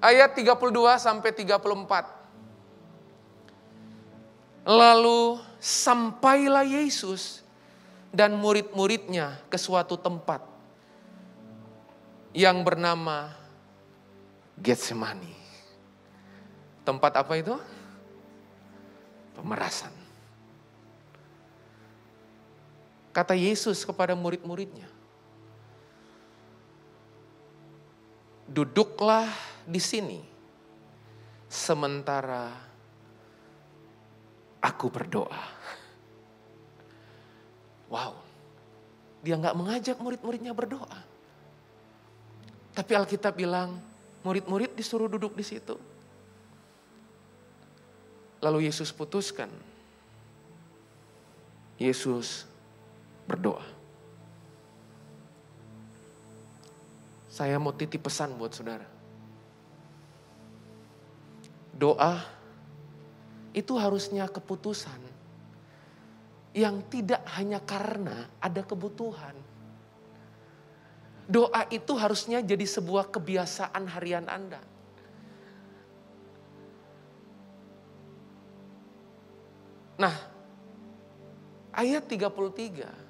Ayat 32 sampai 34. Lalu sampailah Yesus dan murid-muridnya ke suatu tempat yang bernama Getsemani. Tempat apa itu? Pemerasan. Kata Yesus kepada murid-muridnya, duduklah di sini sementara aku berdoa. Wow, dia nggak mengajak murid-muridnya berdoa. Tapi Alkitab bilang murid-murid disuruh duduk di situ. Lalu Yesus putuskan. Yesus berdoa. Saya mau titip pesan buat saudara. Doa itu harusnya keputusan yang tidak hanya karena ada kebutuhan. Doa itu harusnya jadi sebuah kebiasaan harian Anda. Nah, ayat 33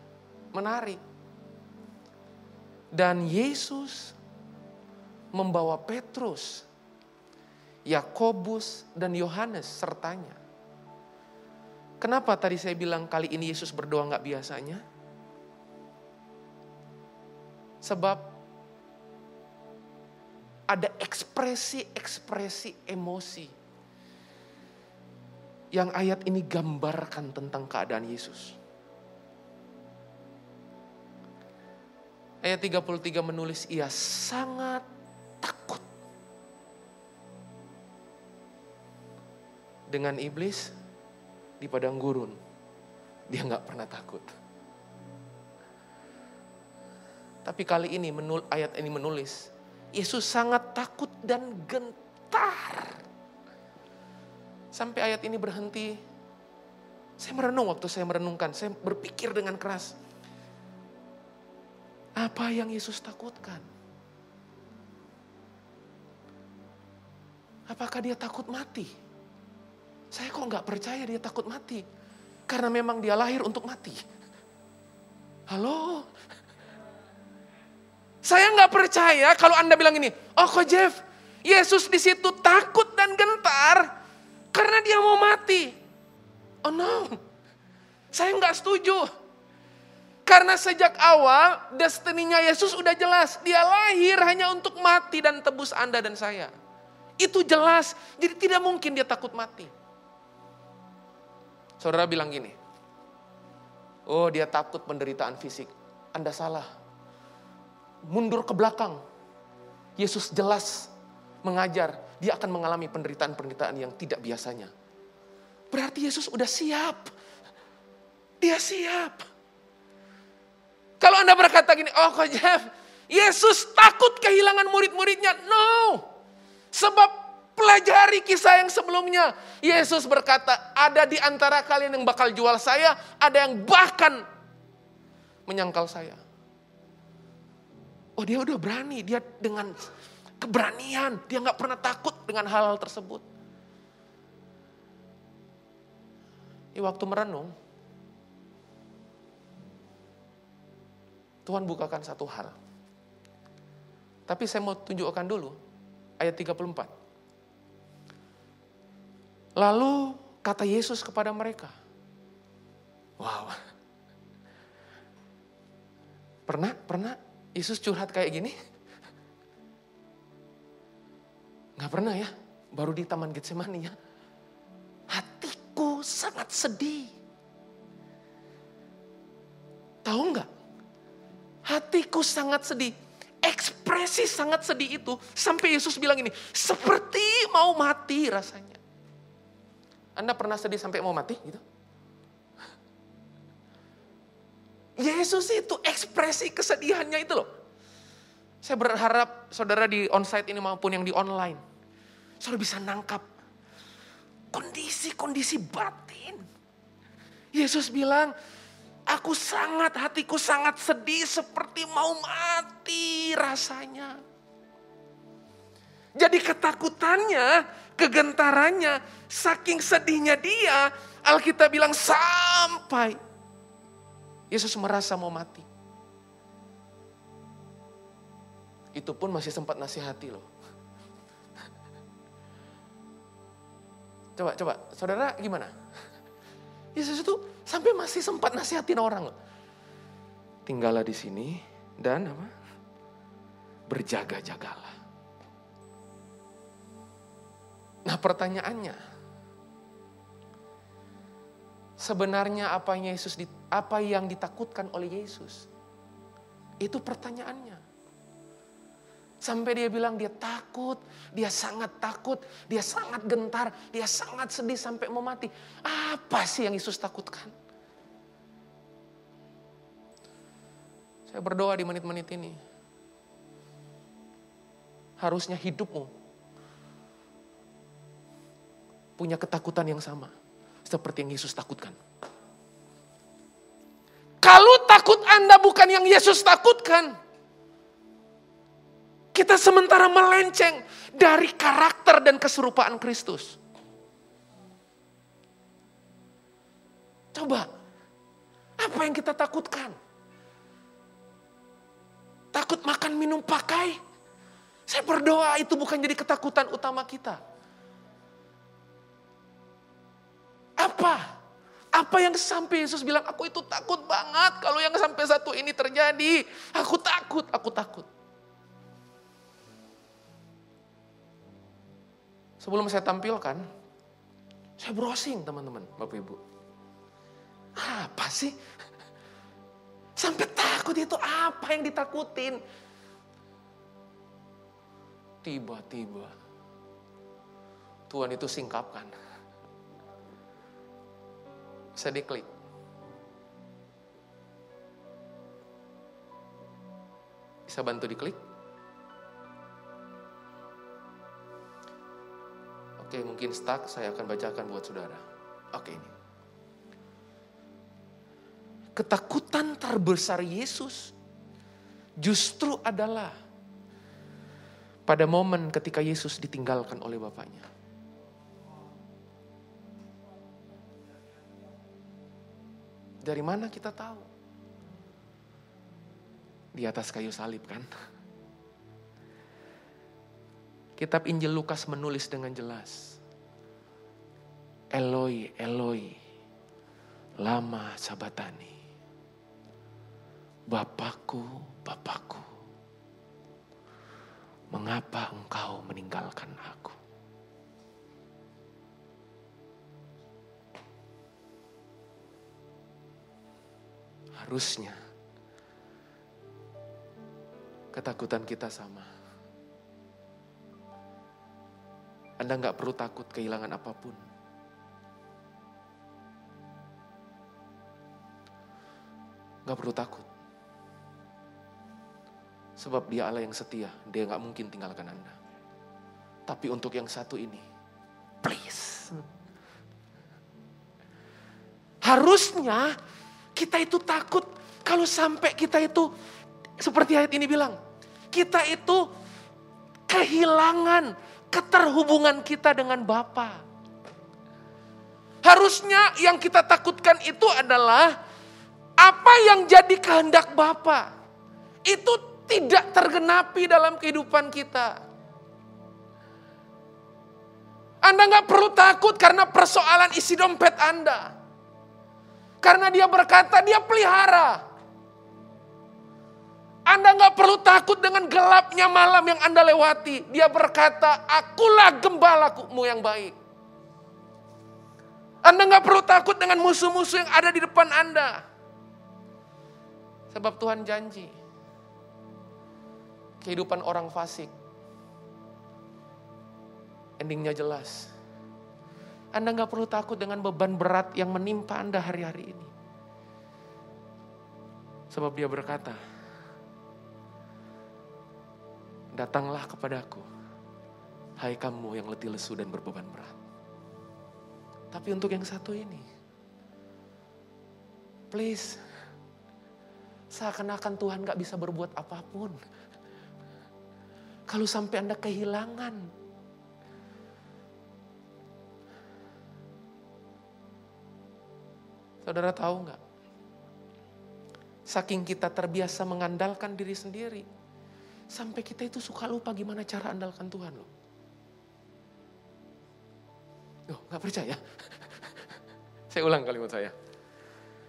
menarik. Dan Yesus membawa Petrus, Yakobus, dan Yohanes sertanya. Kenapa tadi saya bilang kali ini Yesus berdoa gak biasanya? Sebab ada ekspresi-ekspresi emosi yang ayat ini gambarkan tentang keadaan Yesus. Ayat 33 menulis ia sangat takut. dengan iblis di padang gurun. Dia nggak pernah takut. Tapi kali ini ayat ini menulis, Yesus sangat takut dan gentar. Sampai ayat ini berhenti, saya merenung waktu saya merenungkan, saya berpikir dengan keras. Apa yang Yesus takutkan? Apakah dia takut mati? Saya kok nggak percaya dia takut mati. Karena memang dia lahir untuk mati. Halo? Saya nggak percaya kalau Anda bilang ini, oh kok Jeff, Yesus di situ takut dan gentar karena dia mau mati. Oh no, saya nggak setuju. Karena sejak awal destininya Yesus udah jelas. Dia lahir hanya untuk mati dan tebus Anda dan saya. Itu jelas, jadi tidak mungkin dia takut mati. Saudara bilang gini, oh dia takut penderitaan fisik. Anda salah. Mundur ke belakang. Yesus jelas mengajar, dia akan mengalami penderitaan-penderitaan yang tidak biasanya. Berarti Yesus udah siap. Dia siap. Kalau Anda berkata gini, oh kok Jeff, Yesus takut kehilangan murid-muridnya. No. Sebab pelajari kisah yang sebelumnya. Yesus berkata, ada di antara kalian yang bakal jual saya, ada yang bahkan menyangkal saya. Oh dia udah berani, dia dengan keberanian, dia gak pernah takut dengan hal-hal tersebut. Di waktu merenung, Tuhan bukakan satu hal. Tapi saya mau tunjukkan dulu, ayat 34. Lalu kata Yesus kepada mereka, wow. Pernah Yesus curhat kayak gini? Gak pernah ya, baru di Taman Getsemani ya. Hatiku sangat sedih. Tahu gak? Hatiku sangat sedih. Ekspresi sangat sedih itu, sampai Yesus bilang ini, seperti mau mati rasanya. Anda pernah sedih sampai mau mati gitu? Yesus itu ekspresi kesedihannya itu loh. Saya berharap saudara di onsite ini maupun yang di online, saudara bisa nangkap kondisi-kondisi batin. Yesus bilang, hatiku sangat sedih seperti mau mati rasanya. Jadi ketakutannya, kegentarannya, saking sedihnya dia, Alkitab bilang sampai Yesus merasa mau mati. Itu pun masih sempat nasihati loh. Coba, saudara gimana? Yesus itu sampai masih sempat nasihatin orang loh. Tinggallah di sini dan apa? Berjaga-jagalah. Nah pertanyaannya, sebenarnya apa yang ditakutkan oleh Yesus? Itu pertanyaannya. Sampai dia bilang dia takut, dia sangat takut, dia sangat gentar, dia sangat sedih sampai mau mati. Apa sih yang Yesus takutkan? Saya berdoa di menit-menit ini. Harusnya hidupmu punya ketakutan yang sama seperti yang Yesus takutkan. Kalau takut Anda bukan yang Yesus takutkan, kita sementara melenceng dari karakter dan keserupaan Kristus. Coba, apa yang kita takutkan? Takut makan, minum, pakai? Saya berdoa itu bukan jadi ketakutan utama kita. Apa yang sampai Yesus bilang, aku itu takut banget kalau yang sampai satu ini terjadi. Aku takut. Sebelum saya tampilkan, saya browsing teman-teman, Bapak Ibu. Apa sih? Sampai takut itu apa yang ditakutin? Tiba-tiba Tuhan itu singkapkan. Bisa diklik. Bisa bantu diklik? Oke, mungkin stuck, saya akan bacakan buat saudara. Oke, ini. Ketakutan terbesar Yesus justru adalah pada momen ketika Yesus ditinggalkan oleh Bapaknya. Dari mana kita tahu? Di atas kayu salib kan? Kitab Injil Lukas menulis dengan jelas. Eloi, Eloi, lama sabatani. Bapakku, Bapakku, mengapa engkau meninggalkan aku? Harusnya ketakutan kita sama. Anda nggak perlu takut kehilangan apapun. Nggak perlu takut. Sebab Dia Allah yang setia, Dia nggak mungkin tinggalkan Anda. Tapi untuk yang satu ini, please. Harusnya kita itu takut kalau sampai kita itu, seperti ayat ini bilang, kita itu kehilangan keterhubungan kita dengan Bapa. Harusnya yang kita takutkan itu adalah apa yang jadi kehendak Bapa. Itu tidak tergenapi dalam kehidupan kita. Anda gak perlu takut karena persoalan isi dompet Anda. Karena Dia berkata, Dia pelihara. Anda gak perlu takut dengan gelapnya malam yang Anda lewati. Dia berkata, akulah gembalamu yang baik. Anda gak perlu takut dengan musuh-musuh yang ada di depan Anda. Sebab Tuhan janji. Kehidupan orang fasik. Endingnya jelas. Anda gak perlu takut dengan beban berat yang menimpa Anda hari-hari ini. Sebab Dia berkata, datanglah kepadaku, hai kamu yang letih lesu dan berbeban berat. Tapi untuk yang satu ini, please, seakan-akan Tuhan gak bisa berbuat apapun. Kalau sampai Anda kehilangan. Saudara tahu gak? Saking kita terbiasa mengandalkan diri sendiri. Sampai kita itu suka lupa gimana cara andalkan Tuhan loh. Oh, gak percaya? Saya ulang kalimat saya.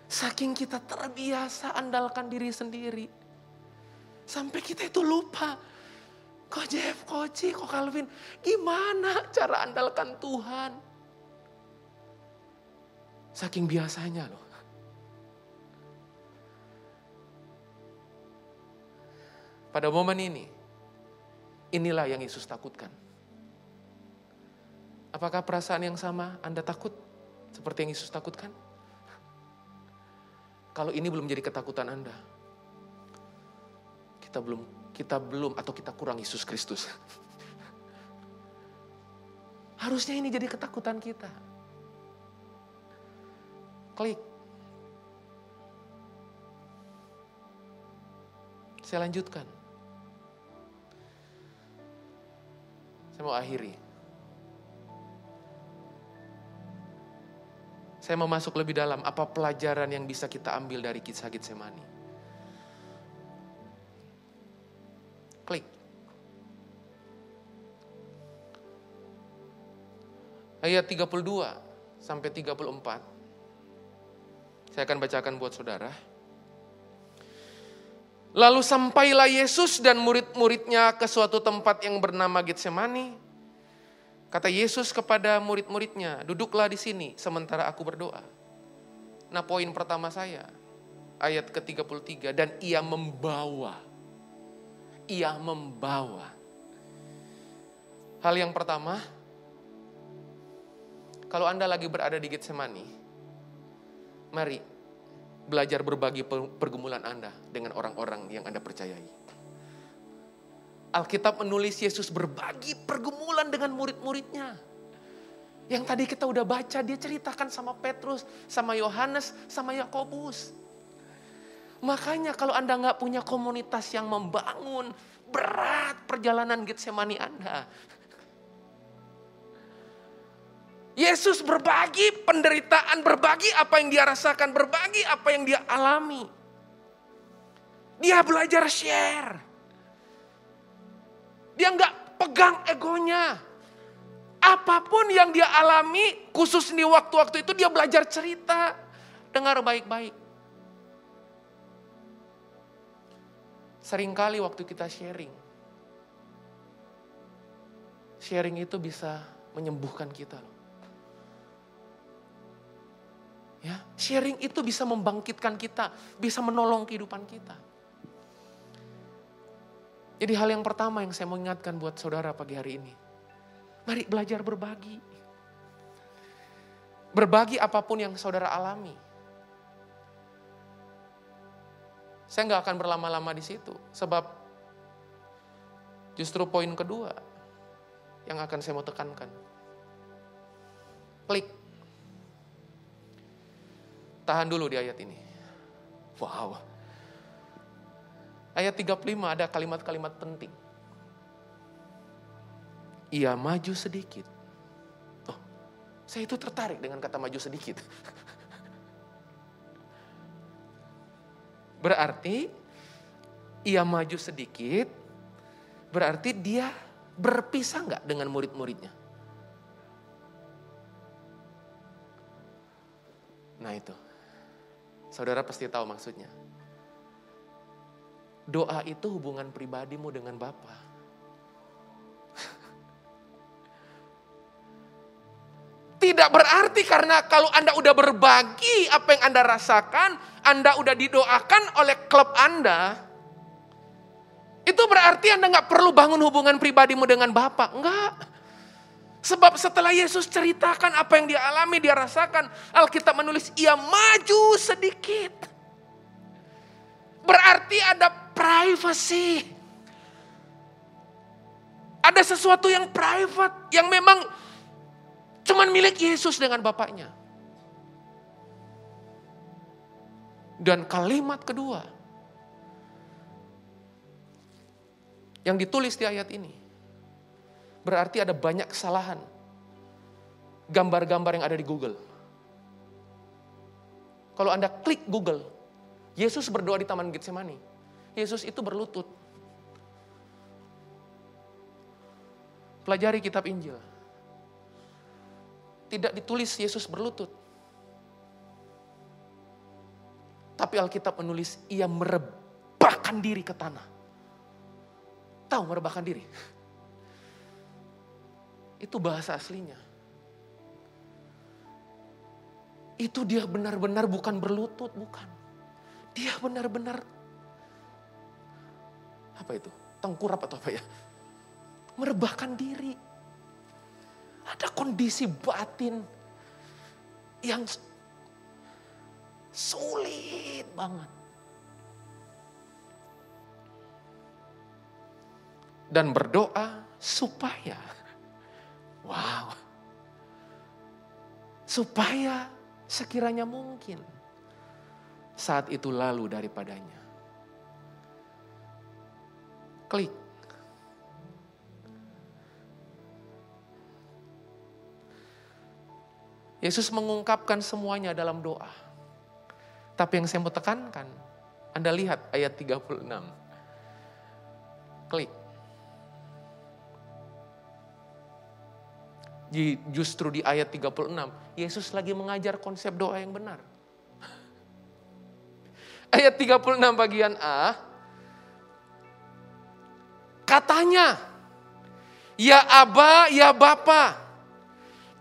Saking kita terbiasa andalkan diri sendiri. Sampai kita itu lupa. Kok Jeff, kok Ci, kok Calvin, gimana cara andalkan Tuhan? Saking biasanya loh. Pada momen ini, inilah yang Yesus takutkan. Apakah perasaan yang sama Anda takut seperti yang Yesus takutkan? Kalau ini belum jadi ketakutan Anda, kita belum atau kita kurang Yesus Kristus. Harusnya ini jadi ketakutan kita. Klik. Saya lanjutkan. Saya mau akhiri. Saya mau masuk lebih dalam apa pelajaran yang bisa kita ambil dari kisah Getsemani. Klik. Ayat 32 sampai 34. Saya akan bacakan buat saudara. Lalu sampailah Yesus dan murid-muridnya ke suatu tempat yang bernama Getsemani. Kata Yesus kepada murid-muridnya, duduklah di sini sementara aku berdoa. Nah, poin pertama saya, ayat ke-33, dan ia membawa. Hal yang pertama, kalau Anda lagi berada di Getsemani, Mari belajar berbagi pergumulan Anda dengan orang-orang yang Anda percayai. Alkitab menulis Yesus berbagi pergumulan dengan murid-muridnya. Yang tadi kita udah baca, dia ceritakan sama Petrus, sama Yohanes, sama Yakobus. Makanya kalau Anda nggak punya komunitas yang membangun, berat perjalanan Getsemani Anda. Yesus berbagi penderitaan, berbagi apa yang dia rasakan, berbagi apa yang dia alami. Dia belajar share. Dia nggak pegang egonya. Apapun yang dia alami, khusus di waktu-waktu itu dia belajar cerita. Dengar baik-baik. Seringkali waktu kita sharing itu bisa menyembuhkan kita. Ya, sharing itu bisa membangkitkan kita, bisa menolong kehidupan kita. Jadi hal yang pertama yang saya mau ingatkan buat saudara pagi hari ini. Mari belajar berbagi. Berbagi apapun yang saudara alami. Saya nggak akan berlama-lama di situ. Sebab justru poin kedua yang akan saya mau tekankan. Klik. Tahan dulu di ayat ini. Wow. Ayat 35 ada kalimat-kalimat penting. Ia maju sedikit. Oh, saya itu tertarik dengan kata maju sedikit. Berarti ia maju sedikit, berarti dia berpisah nggak dengan murid-muridnya? Nah itu, saudara pasti tahu maksudnya. Doa itu hubungan pribadimu dengan Bapa. Tidak berarti karena kalau Anda udah berbagi apa yang Anda rasakan, Anda udah didoakan oleh klub Anda, itu berarti Anda nggak perlu bangun hubungan pribadimu dengan Bapa. Enggak. Sebab setelah Yesus ceritakan apa yang dia alami, dia rasakan, Alkitab menulis ia maju sedikit. Berarti ada privacy. Ada sesuatu yang private, yang memang cuman milik Yesus dengan Bapaknya. Dan kalimat kedua yang ditulis di ayat ini, berarti ada banyak kesalahan. Gambar-gambar yang ada di Google. Kalau Anda klik Google, Yesus berdoa di Taman Getsemani. Yesus itu berlutut. Pelajari kitab Injil. Tidak ditulis Yesus berlutut. Tapi Alkitab menulis ia merebahkan diri ke tanah. Tahu merebahkan diri? Itu bahasa aslinya. Itu dia benar-benar bukan berlutut, bukan. Dia benar-benar, apa itu? Tengkurap atau apa ya? Merebahkan diri. Ada kondisi batin yang sulit banget. Dan berdoa supaya, wow, supaya sekiranya mungkin saat itu lalu daripadanya. Klik. Yesus mengungkapkan semuanya dalam doa. Tapi yang saya mau tekankan, Anda lihat ayat 36. Klik. Justru di ayat 36, Yesus lagi mengajar konsep doa yang benar. Ayat 36 bagian A, katanya, ya Aba, ya Bapa,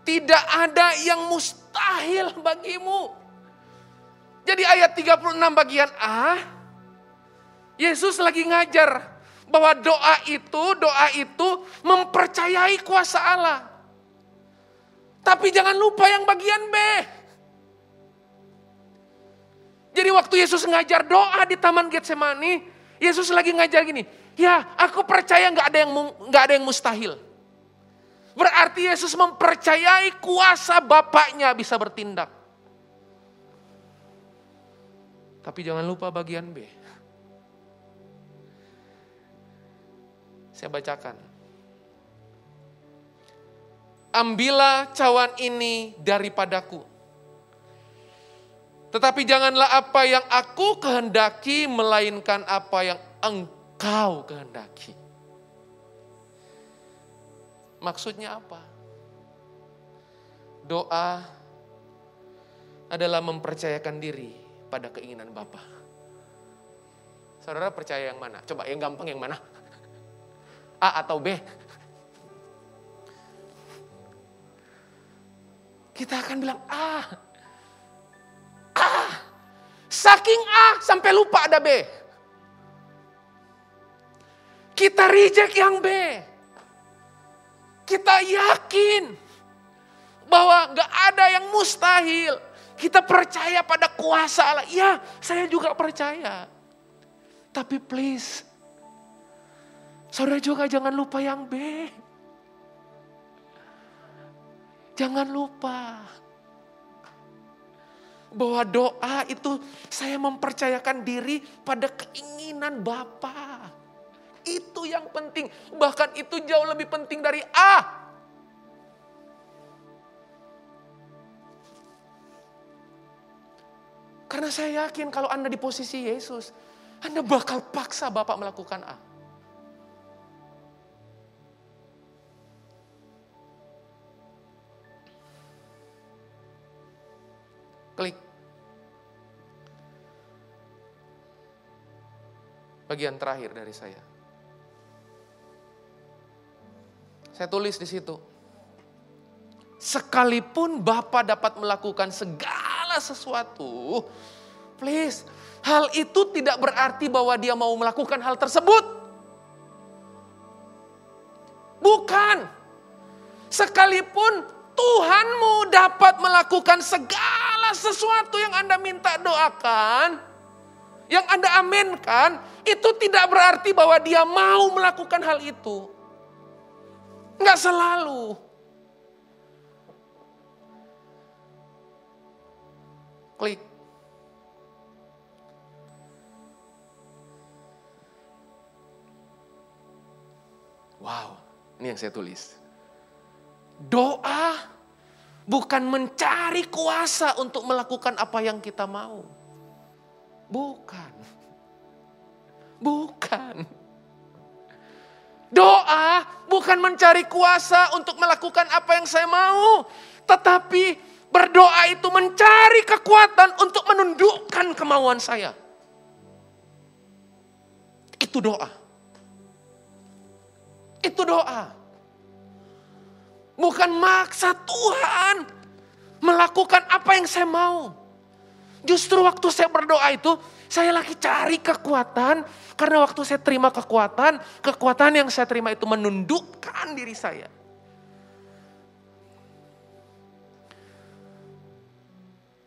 tidak ada yang mustahil bagimu. Jadi ayat 36 bagian A, Yesus lagi ngajar bahwa doa itu mempercayai kuasa Allah. Tapi jangan lupa yang bagian B. Jadi waktu Yesus ngajar doa di Taman Getsemani, Yesus lagi ngajar gini, ya aku percaya nggak ada yang mustahil. Berarti Yesus mempercayai kuasa Bapaknya bisa bertindak. Tapi jangan lupa bagian B. Saya bacakan. Ambillah cawan ini daripadaku. Tetapi janganlah apa yang aku kehendaki, melainkan apa yang engkau kehendaki. Maksudnya apa? Doa adalah mempercayakan diri pada keinginan Bapa. Saudara percaya yang mana? Coba yang gampang yang mana? A atau B? Kita akan bilang A. Saking A sampai lupa ada B. Kita reject yang B. Kita yakin bahwa gak ada yang mustahil. Kita percaya pada kuasa Allah. Ya, saya juga percaya. Tapi please, saudara juga jangan lupa yang B. Jangan lupa bahwa doa itu saya mempercayakan diri pada keinginan Bapa. Itu yang penting. Bahkan itu jauh lebih penting dari A. Karena saya yakin kalau Anda di posisi Yesus, Anda bakal paksa Bapak melakukan A. Klik. Bagian terakhir dari saya. Saya tulis di situ. Sekalipun Bapa dapat melakukan segala sesuatu, please, hal itu tidak berarti bahwa dia mau melakukan hal tersebut. Bukan. Sekalipun Tuhanmu dapat melakukan segala sesuatu yang Anda minta doakan, yang Anda aminkan, itu tidak berarti bahwa dia mau melakukan hal itu. Enggak selalu. Klik. Wow, ini yang saya tulis. Doa bukan mencari kuasa untuk melakukan apa yang kita mau. Bukan. Bukan. Doa bukan mencari kuasa untuk melakukan apa yang saya mau. Tetapi berdoa itu mencari kekuatan untuk menundukkan kemauan saya. Itu doa. Itu doa. Bukan maksa Tuhan melakukan apa yang saya mau. Justru waktu saya berdoa itu, saya lagi cari kekuatan. Karena waktu saya terima kekuatan yang saya terima itu menundukkan diri saya.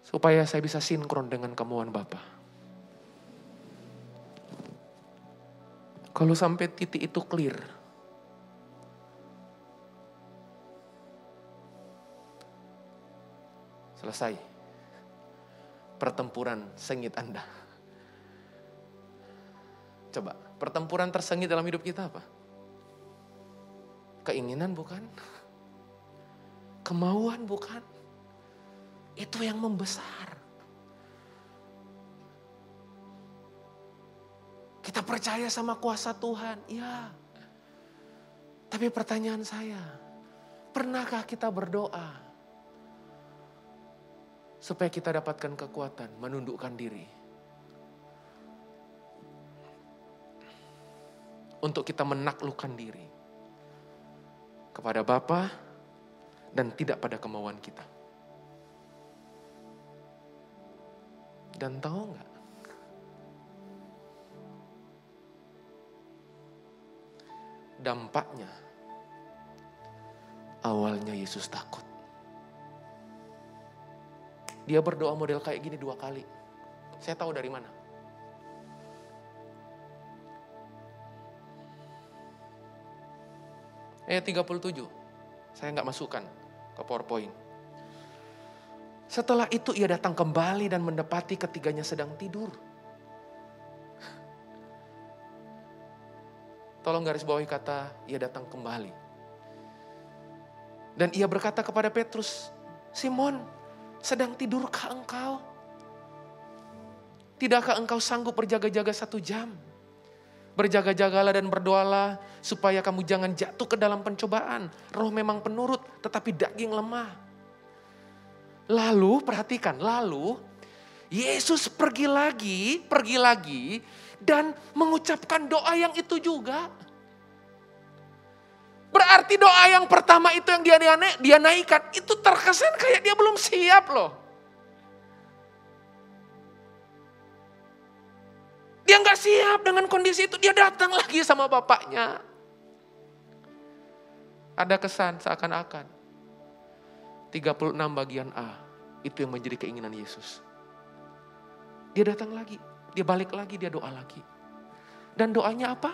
Supaya saya bisa sinkron dengan kemauan Bapa. Kalau sampai titik itu clear, selesai pertempuran sengit Anda. Coba, pertempuran tersengit dalam hidup kita apa? Keinginan bukan? Kemauan bukan? Itu yang membesar. Kita percaya sama kuasa Tuhan, ya. Tapi pertanyaan saya, pernahkah kita berdoa supaya kita dapatkan kekuatan, menundukkan diri untuk kita menaklukkan diri kepada Bapa dan tidak pada kemauan kita? Dan tahu nggak? Dampaknya, awalnya Yesus takut. Dia berdoa model kayak gini 2 kali. Saya tahu dari mana. Ayat 37. Saya nggak masukkan ke PowerPoint. Setelah itu ia datang kembali dan mendapati ketiganya sedang tidur. Tolong garis bawahi kata, ia datang kembali. Dan ia berkata kepada Petrus, Simon, sedang tidurkah engkau? Tidakkah engkau sanggup berjaga-jaga 1 jam? Berjaga-jagalah dan berdoalah supaya kamu jangan jatuh ke dalam pencobaan. Roh memang penurut, tetapi daging lemah. Lalu, perhatikan, Yesus pergi lagi dan mengucapkan doa yang itu juga. Berarti doa yang pertama itu yang dia naikkan, itu terkesan kayak dia belum siap loh. Dia nggak siap dengan kondisi itu, dia datang lagi sama bapaknya. Ada kesan seakan-akan 36 bagian A, itu yang menjadi keinginan Yesus. Dia datang lagi, dia balik lagi, dia doa lagi. Dan doanya apa?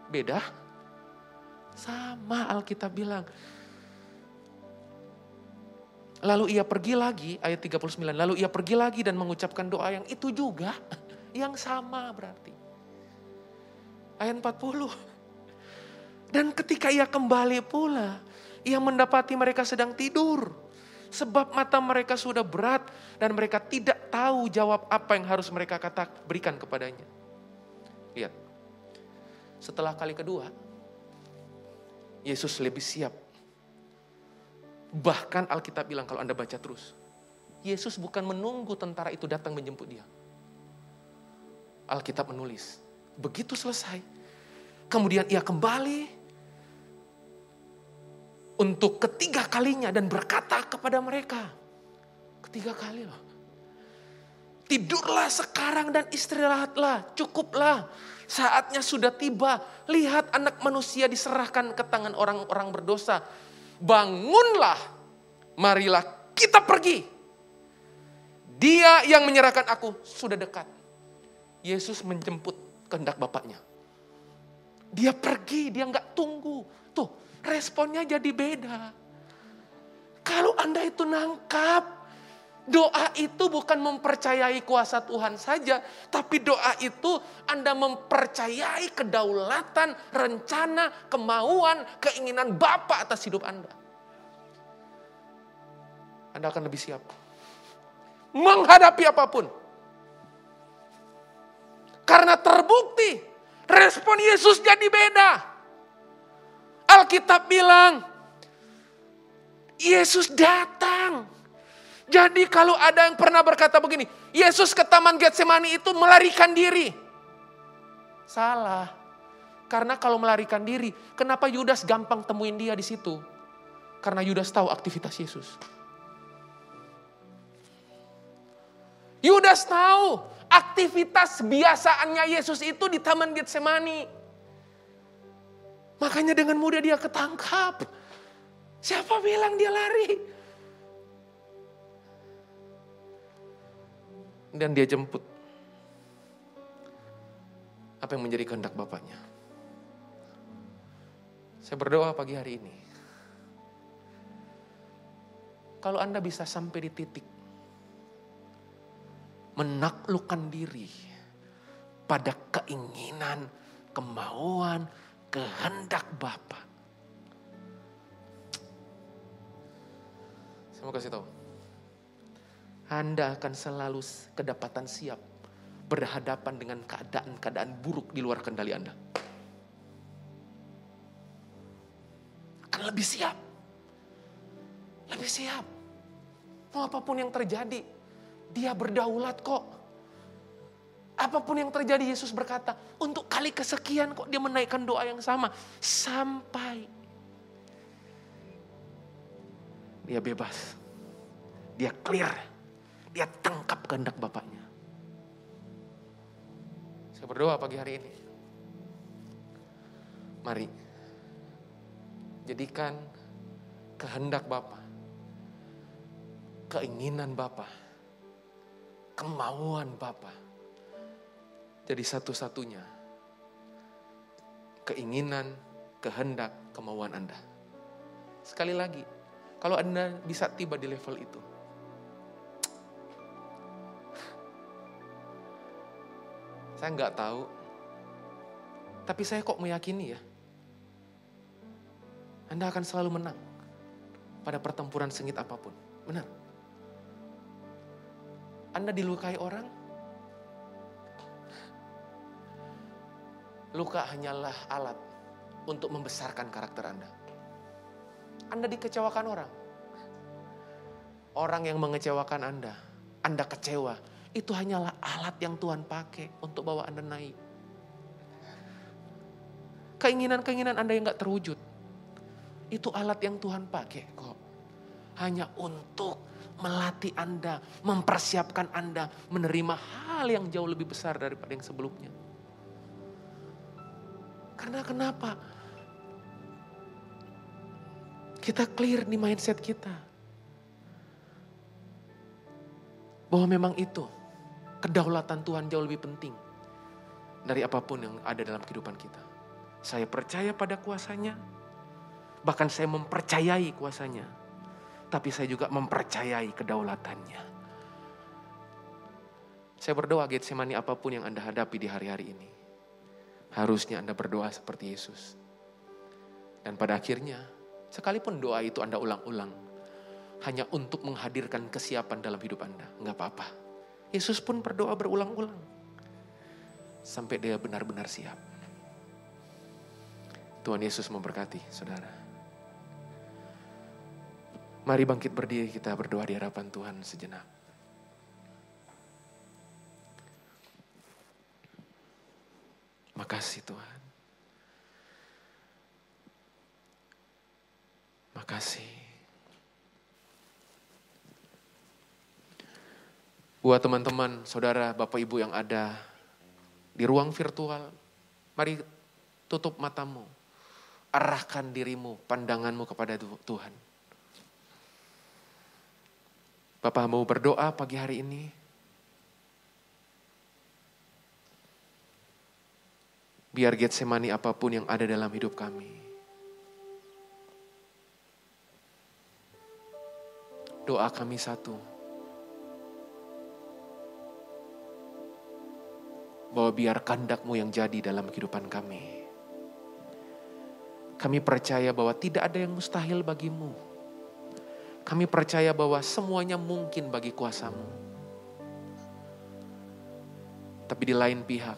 Beda. Sama Alkitab bilang. Lalu ia pergi lagi, ayat 39, lalu ia pergi lagi dan mengucapkan doa yang itu juga. Yang sama berarti. Ayat 40. Dan ketika ia kembali pula, ia mendapati mereka sedang tidur. Sebab mata mereka sudah berat dan mereka tidak tahu jawab apa yang harus mereka berikan kepadanya. Lihat. Setelah kali kedua, Yesus lebih siap. Bahkan Alkitab bilang kalau Anda baca terus, Yesus bukan menunggu tentara itu datang menjemput dia. Alkitab menulis, begitu selesai, kemudian ia kembali untuk ketiga kalinya dan berkata kepada mereka, ketiga kali loh, tidurlah sekarang dan istirahatlah, cukuplah, saatnya sudah tiba, lihat anak manusia diserahkan ke tangan orang-orang berdosa, bangunlah, marilah kita pergi, dia yang menyerahkan aku sudah dekat. Yesus menjemput kehendak Bapaknya. Dia pergi, dia nggak tunggu. Tuh, responnya jadi beda. Kalau Anda itu nangkap, doa itu bukan mempercayai kuasa Tuhan saja, tapi doa itu Anda mempercayai kedaulatan, rencana, kemauan, keinginan Bapa atas hidup Anda. Anda akan lebih siap menghadapi apapun. Karena terbukti respon Yesus jadi beda. Alkitab bilang Yesus datang. Jadi kalau ada yang pernah berkata begini, Yesus ke Taman Getsemani itu melarikan diri. Salah. Karena kalau melarikan diri, kenapa Yudas gampang temuin dia di situ? Karena Yudas tahu aktivitas Yesus. Yudas tahu aktivitas biasaannya Yesus itu di Taman Getsemani. Makanya dengan mudah dia ketangkap. Siapa bilang dia lari? Dan dia jemput apa yang menjadi kehendak Bapaknya. Saya berdoa pagi hari ini, kalau Anda bisa sampai di titik menaklukkan diri pada keinginan, kemauan, kehendak Bapa. Saya mau kasih tahu, Anda akan selalu kedapatan siap berhadapan dengan keadaan-keadaan buruk di luar kendali Anda. Akan lebih siap. Lebih siap. Mau apapun yang terjadi, Dia berdaulat kok. Apapun yang terjadi, Yesus berkata, untuk kali kesekian kok dia menaikkan doa yang sama. Sampai dia bebas. Dia clear. Dia tangkap kehendak Bapaknya. Saya berdoa pagi hari ini. Mari. Jadikan kehendak Bapa, keinginan Bapa kemauan Bapa jadi satu-satunya keinginan, kehendak, kemauan Anda. Sekali lagi, kalau Anda bisa tiba di level itu, saya nggak tahu, tapi saya kok meyakini ya, Anda akan selalu menang pada pertempuran sengit apapun. Benar. Anda dilukai orang, luka hanyalah alat untuk membesarkan karakter Anda. Anda dikecewakan orang. Orang yang mengecewakan Anda kecewa. Itu hanyalah alat yang Tuhan pakai untuk bawa Anda naik. Keinginan-keinginan Anda yang gak terwujud, itu alat yang Tuhan pakai kok. Hanya untuk melatih Anda, mempersiapkan Anda menerima hal yang jauh lebih besar daripada yang sebelumnya. Karena kenapa? Kita clear di mindset kita. Bahwa memang itu, kedaulatan Tuhan jauh lebih penting dari apapun yang ada dalam kehidupan kita. Saya percaya pada kuasanya, bahkan saya mempercayai kuasanya. Tapi saya juga mempercayai kedaulatannya. Saya berdoa Getsemani apapun yang Anda hadapi di hari-hari ini. Harusnya Anda berdoa seperti Yesus. Dan pada akhirnya, sekalipun doa itu Anda ulang-ulang, hanya untuk menghadirkan kesiapan dalam hidup Anda, enggak apa-apa. Yesus pun berdoa berulang-ulang. Sampai dia benar-benar siap. Tuhan Yesus memberkati saudara. Mari bangkit berdiri, kita berdoa di hadapan Tuhan sejenak. Makasih Tuhan. Makasih. Buat teman-teman, saudara, Bapak Ibu yang ada di ruang virtual, mari tutup matamu. Arahkan dirimu, pandanganmu kepada Tuhan. Bapak mau berdoa pagi hari ini. Biar Getsemani apapun yang ada dalam hidup kami. Doa kami satu. Bahwa biar kehendak-Mu yang jadi dalam kehidupan kami. Kami percaya bahwa tidak ada yang mustahil bagi-Mu. Kami percaya bahwa semuanya mungkin bagi kuasa-Mu. Tapi di lain pihak,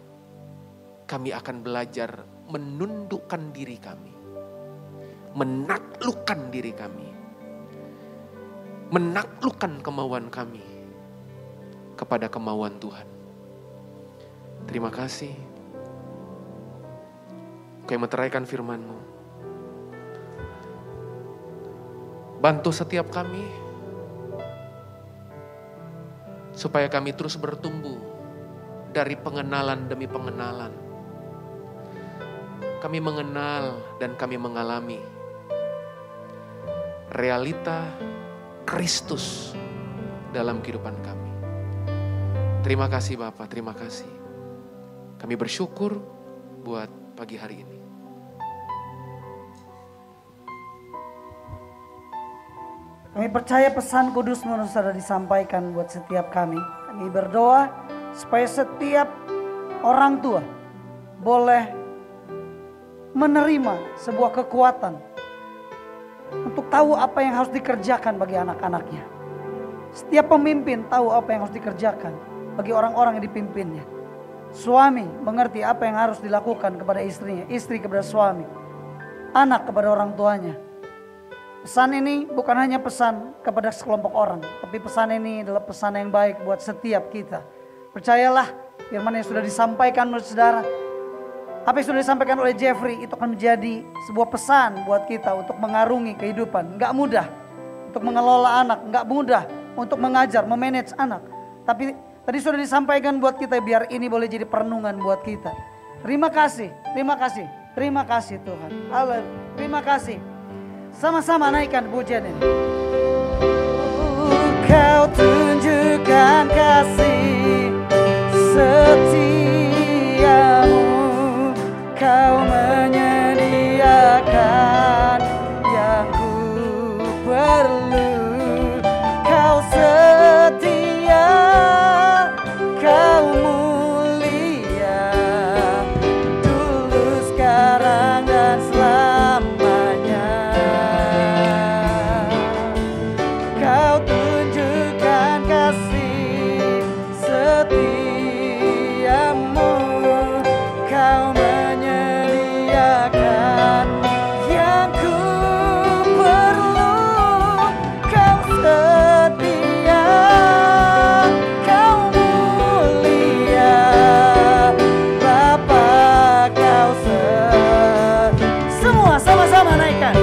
kami akan belajar menundukkan diri kami. Menaklukkan diri kami. Menaklukkan kemauan kami kepada kemauan Tuhan. Terima kasih. Kau yang meteraikan firman-Mu. Bantu setiap kami, supaya kami terus bertumbuh dari pengenalan demi pengenalan. Kami mengenal dan kami mengalami realita Kristus dalam kehidupan kami. Terima kasih Bapak, terima kasih. Kami bersyukur buat pagi hari ini. Kami percaya pesan kudus-Mu sudah disampaikan buat setiap kami. Kami berdoa supaya setiap orang tua boleh menerima sebuah kekuatan untuk tahu apa yang harus dikerjakan bagi anak-anaknya. Setiap pemimpin tahu apa yang harus dikerjakan bagi orang-orang yang dipimpinnya. Suami mengerti apa yang harus dilakukan kepada istrinya, istri kepada suami, anak kepada orang tuanya. Pesan ini bukan hanya pesan kepada sekelompok orang, tapi pesan ini adalah pesan yang baik buat setiap kita. Percayalah firman yang sudah disampaikan oleh saudara. Apa yang sudah disampaikan oleh Jeffrey itu akan menjadi sebuah pesan buat kita untuk mengarungi kehidupan. Enggak mudah untuk mengelola anak, enggak mudah untuk mengajar, memanage anak. Tapi tadi sudah disampaikan buat kita biar ini boleh jadi perenungan buat kita. Terima kasih, terima kasih, terima kasih Tuhan. Haleluya, terima kasih. Sama-sama naikkan pujian ini. Kau tunjukkan kasih setiamu, kau menyediakan yang ku perlu. Kau setia, kau mulia, dulu sekarang dan selamanya. Kau tunjukkan kasih setiamu, kau menyediakan yang ku perlu. Kau setia, kau mulia, Bapa kau semua sama-sama naikkan.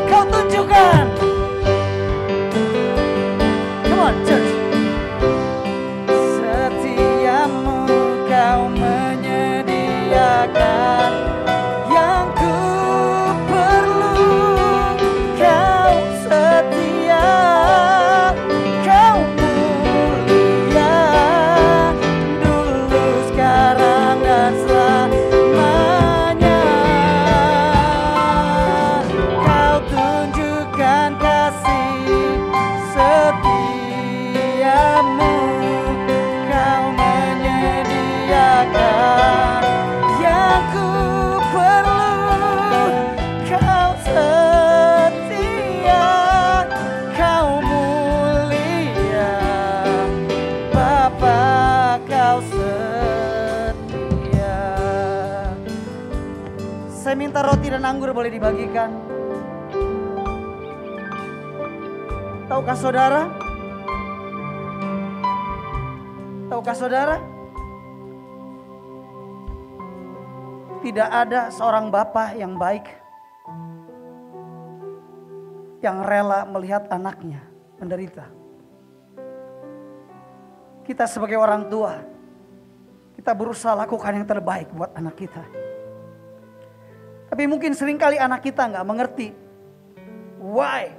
Kau tunjukkan. Come on, church. Setiamu, kau menyediakan yang ku perlu. Kau setia, kau mulia, dulu sekarang dan selamanya. Kau tunjukkan kasih setiamu, kau menyediakan yang ku perlu. Kau setia, kau mulia, Bapa kau setia. Saya minta roti dan anggur boleh dibagikan. Tahukah saudara? Tahukah saudara? Tidak ada seorang bapa yang baik yang rela melihat anaknya menderita. Kita sebagai orang tua, kita berusaha lakukan yang terbaik buat anak kita. Tapi mungkin seringkali anak kita nggak mengerti. Why?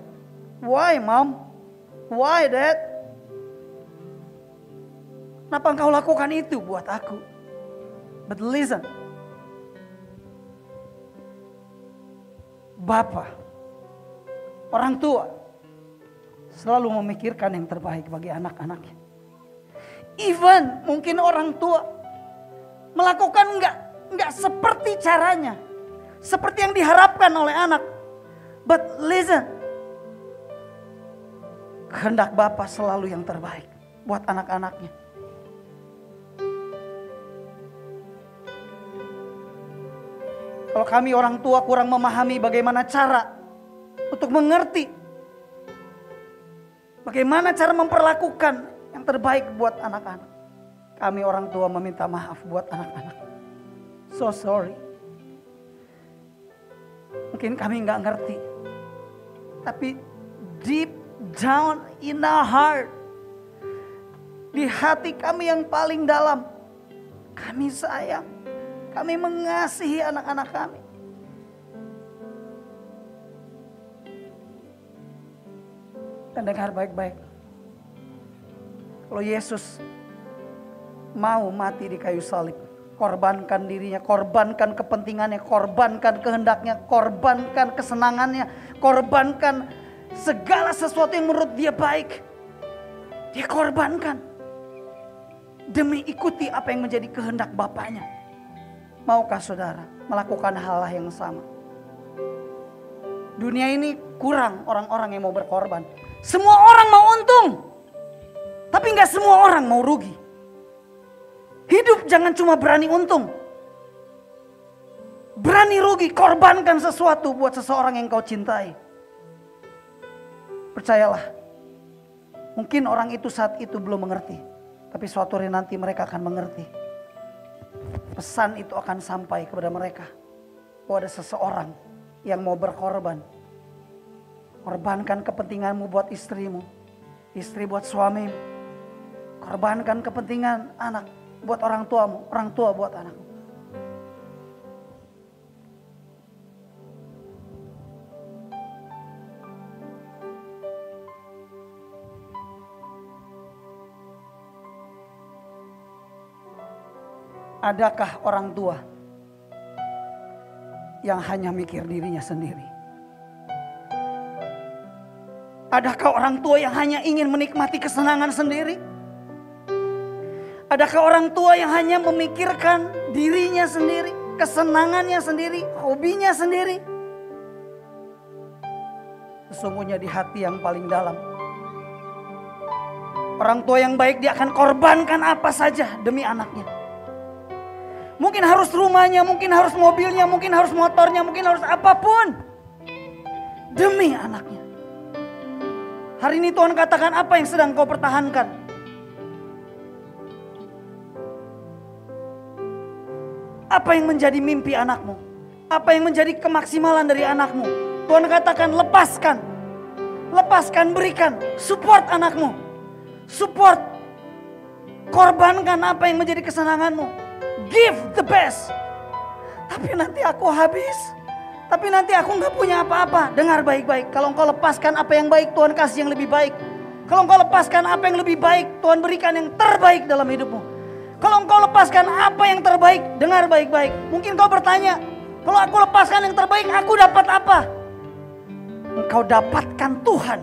Why, Mom? Why, Dad? Kenapa engkau lakukan itu buat aku? But listen. Bapa, orang tua selalu memikirkan yang terbaik bagi anak-anaknya. Even mungkin orang tua melakukan enggak seperti caranya, seperti yang diharapkan oleh anak. But listen, kehendak Bapa selalu yang terbaik buat anak-anaknya. Kalau kami orang tua kurang memahami bagaimana cara untuk mengerti, bagaimana cara memperlakukan yang terbaik buat anak-anak, kami orang tua meminta maaf buat anak-anak. So sorry. Mungkin kami nggak ngerti, tapi deep down in our heart, di hati kami yang paling dalam, kami sayang. Kami mengasihi anak-anak kami. Dan dengar baik-baik. Kalau Yesus mau mati di kayu salib, korbankan dirinya, korbankan kepentingannya, korbankan kehendaknya, korbankan kesenangannya, korbankan segala sesuatu yang menurut dia baik. Dia korbankan demi ikuti apa yang menjadi kehendak Bapaknya. Maukah saudara melakukan hal yang sama? Dunia ini kurang orang-orang yang mau berkorban. Semua orang mau untung, tapi gak semua orang mau rugi. Hidup jangan cuma berani untung, berani rugi. Korbankan sesuatu buat seseorang yang kau cintai. Percayalah, mungkin orang itu saat itu belum mengerti, tapi suatu hari nanti mereka akan mengerti. Pesan itu akan sampai kepada mereka bahwa ada seseorang yang mau berkorban. Korbankan kepentinganmu buat istrimu, istri buat suamimu. Korbankan kepentingan anak buat orang tuamu, orang tua buat anakmu. Adakah orang tua yang hanya mikir dirinya sendiri? Adakah orang tua yang hanya ingin menikmati kesenangan sendiri? Adakah orang tua yang hanya memikirkan dirinya sendiri, kesenangannya sendiri, hobinya sendiri? Sesungguhnya di hati yang paling dalam, orang tua yang baik dia akan korbankan apa saja demi anaknya. Mungkin harus rumahnya, mungkin harus mobilnya, mungkin harus motornya, mungkin harus apapun demi anaknya. Hari ini Tuhan katakan, apa yang sedang kau pertahankan? Apa yang menjadi mimpi anakmu? Apa yang menjadi kemaksimalan dari anakmu? Tuhan katakan, lepaskan. Lepaskan, berikan. Support anakmu. Support. Korbankan apa yang menjadi kesenanganmu. Give the best. Tapi nanti aku habis. Tapi nanti aku gak punya apa-apa. Dengar baik-baik. Kalau engkau lepaskan apa yang baik, Tuhan kasih yang lebih baik. Kalau engkau lepaskan apa yang lebih baik, Tuhan berikan yang terbaik dalam hidupmu. Kalau engkau lepaskan apa yang terbaik, dengar baik-baik. Mungkin kau bertanya, kalau aku lepaskan yang terbaik, aku dapat apa? Engkau dapatkan Tuhan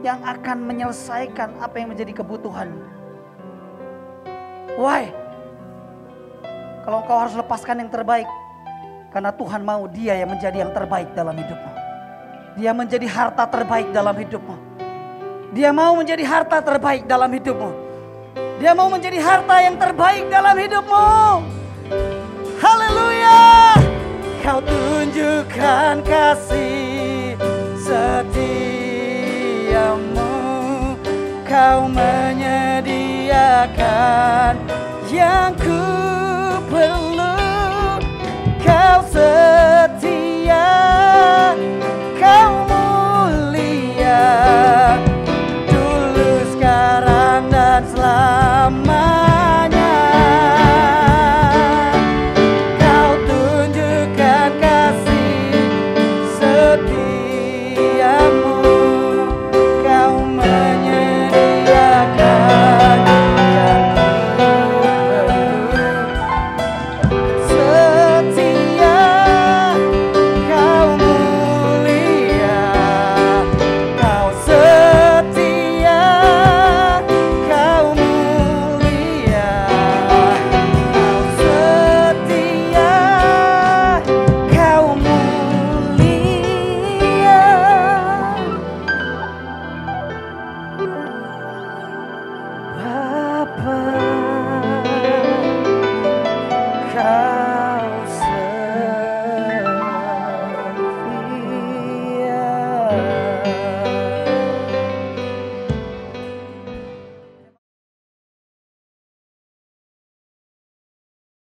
yang akan menyelesaikan apa yang menjadi kebutuhan. Why? Kalau engkau harus lepaskan yang terbaik, karena Tuhan mau dia yang menjadi yang terbaik dalam hidupmu. Dia menjadi harta terbaik dalam hidupmu. Dia mau menjadi harta terbaik dalam hidupmu. Dia mau menjadi harta yang terbaik dalam hidupmu. Haleluya. Kau tunjukkan kasih setiamu. Kau menyediakan yang ku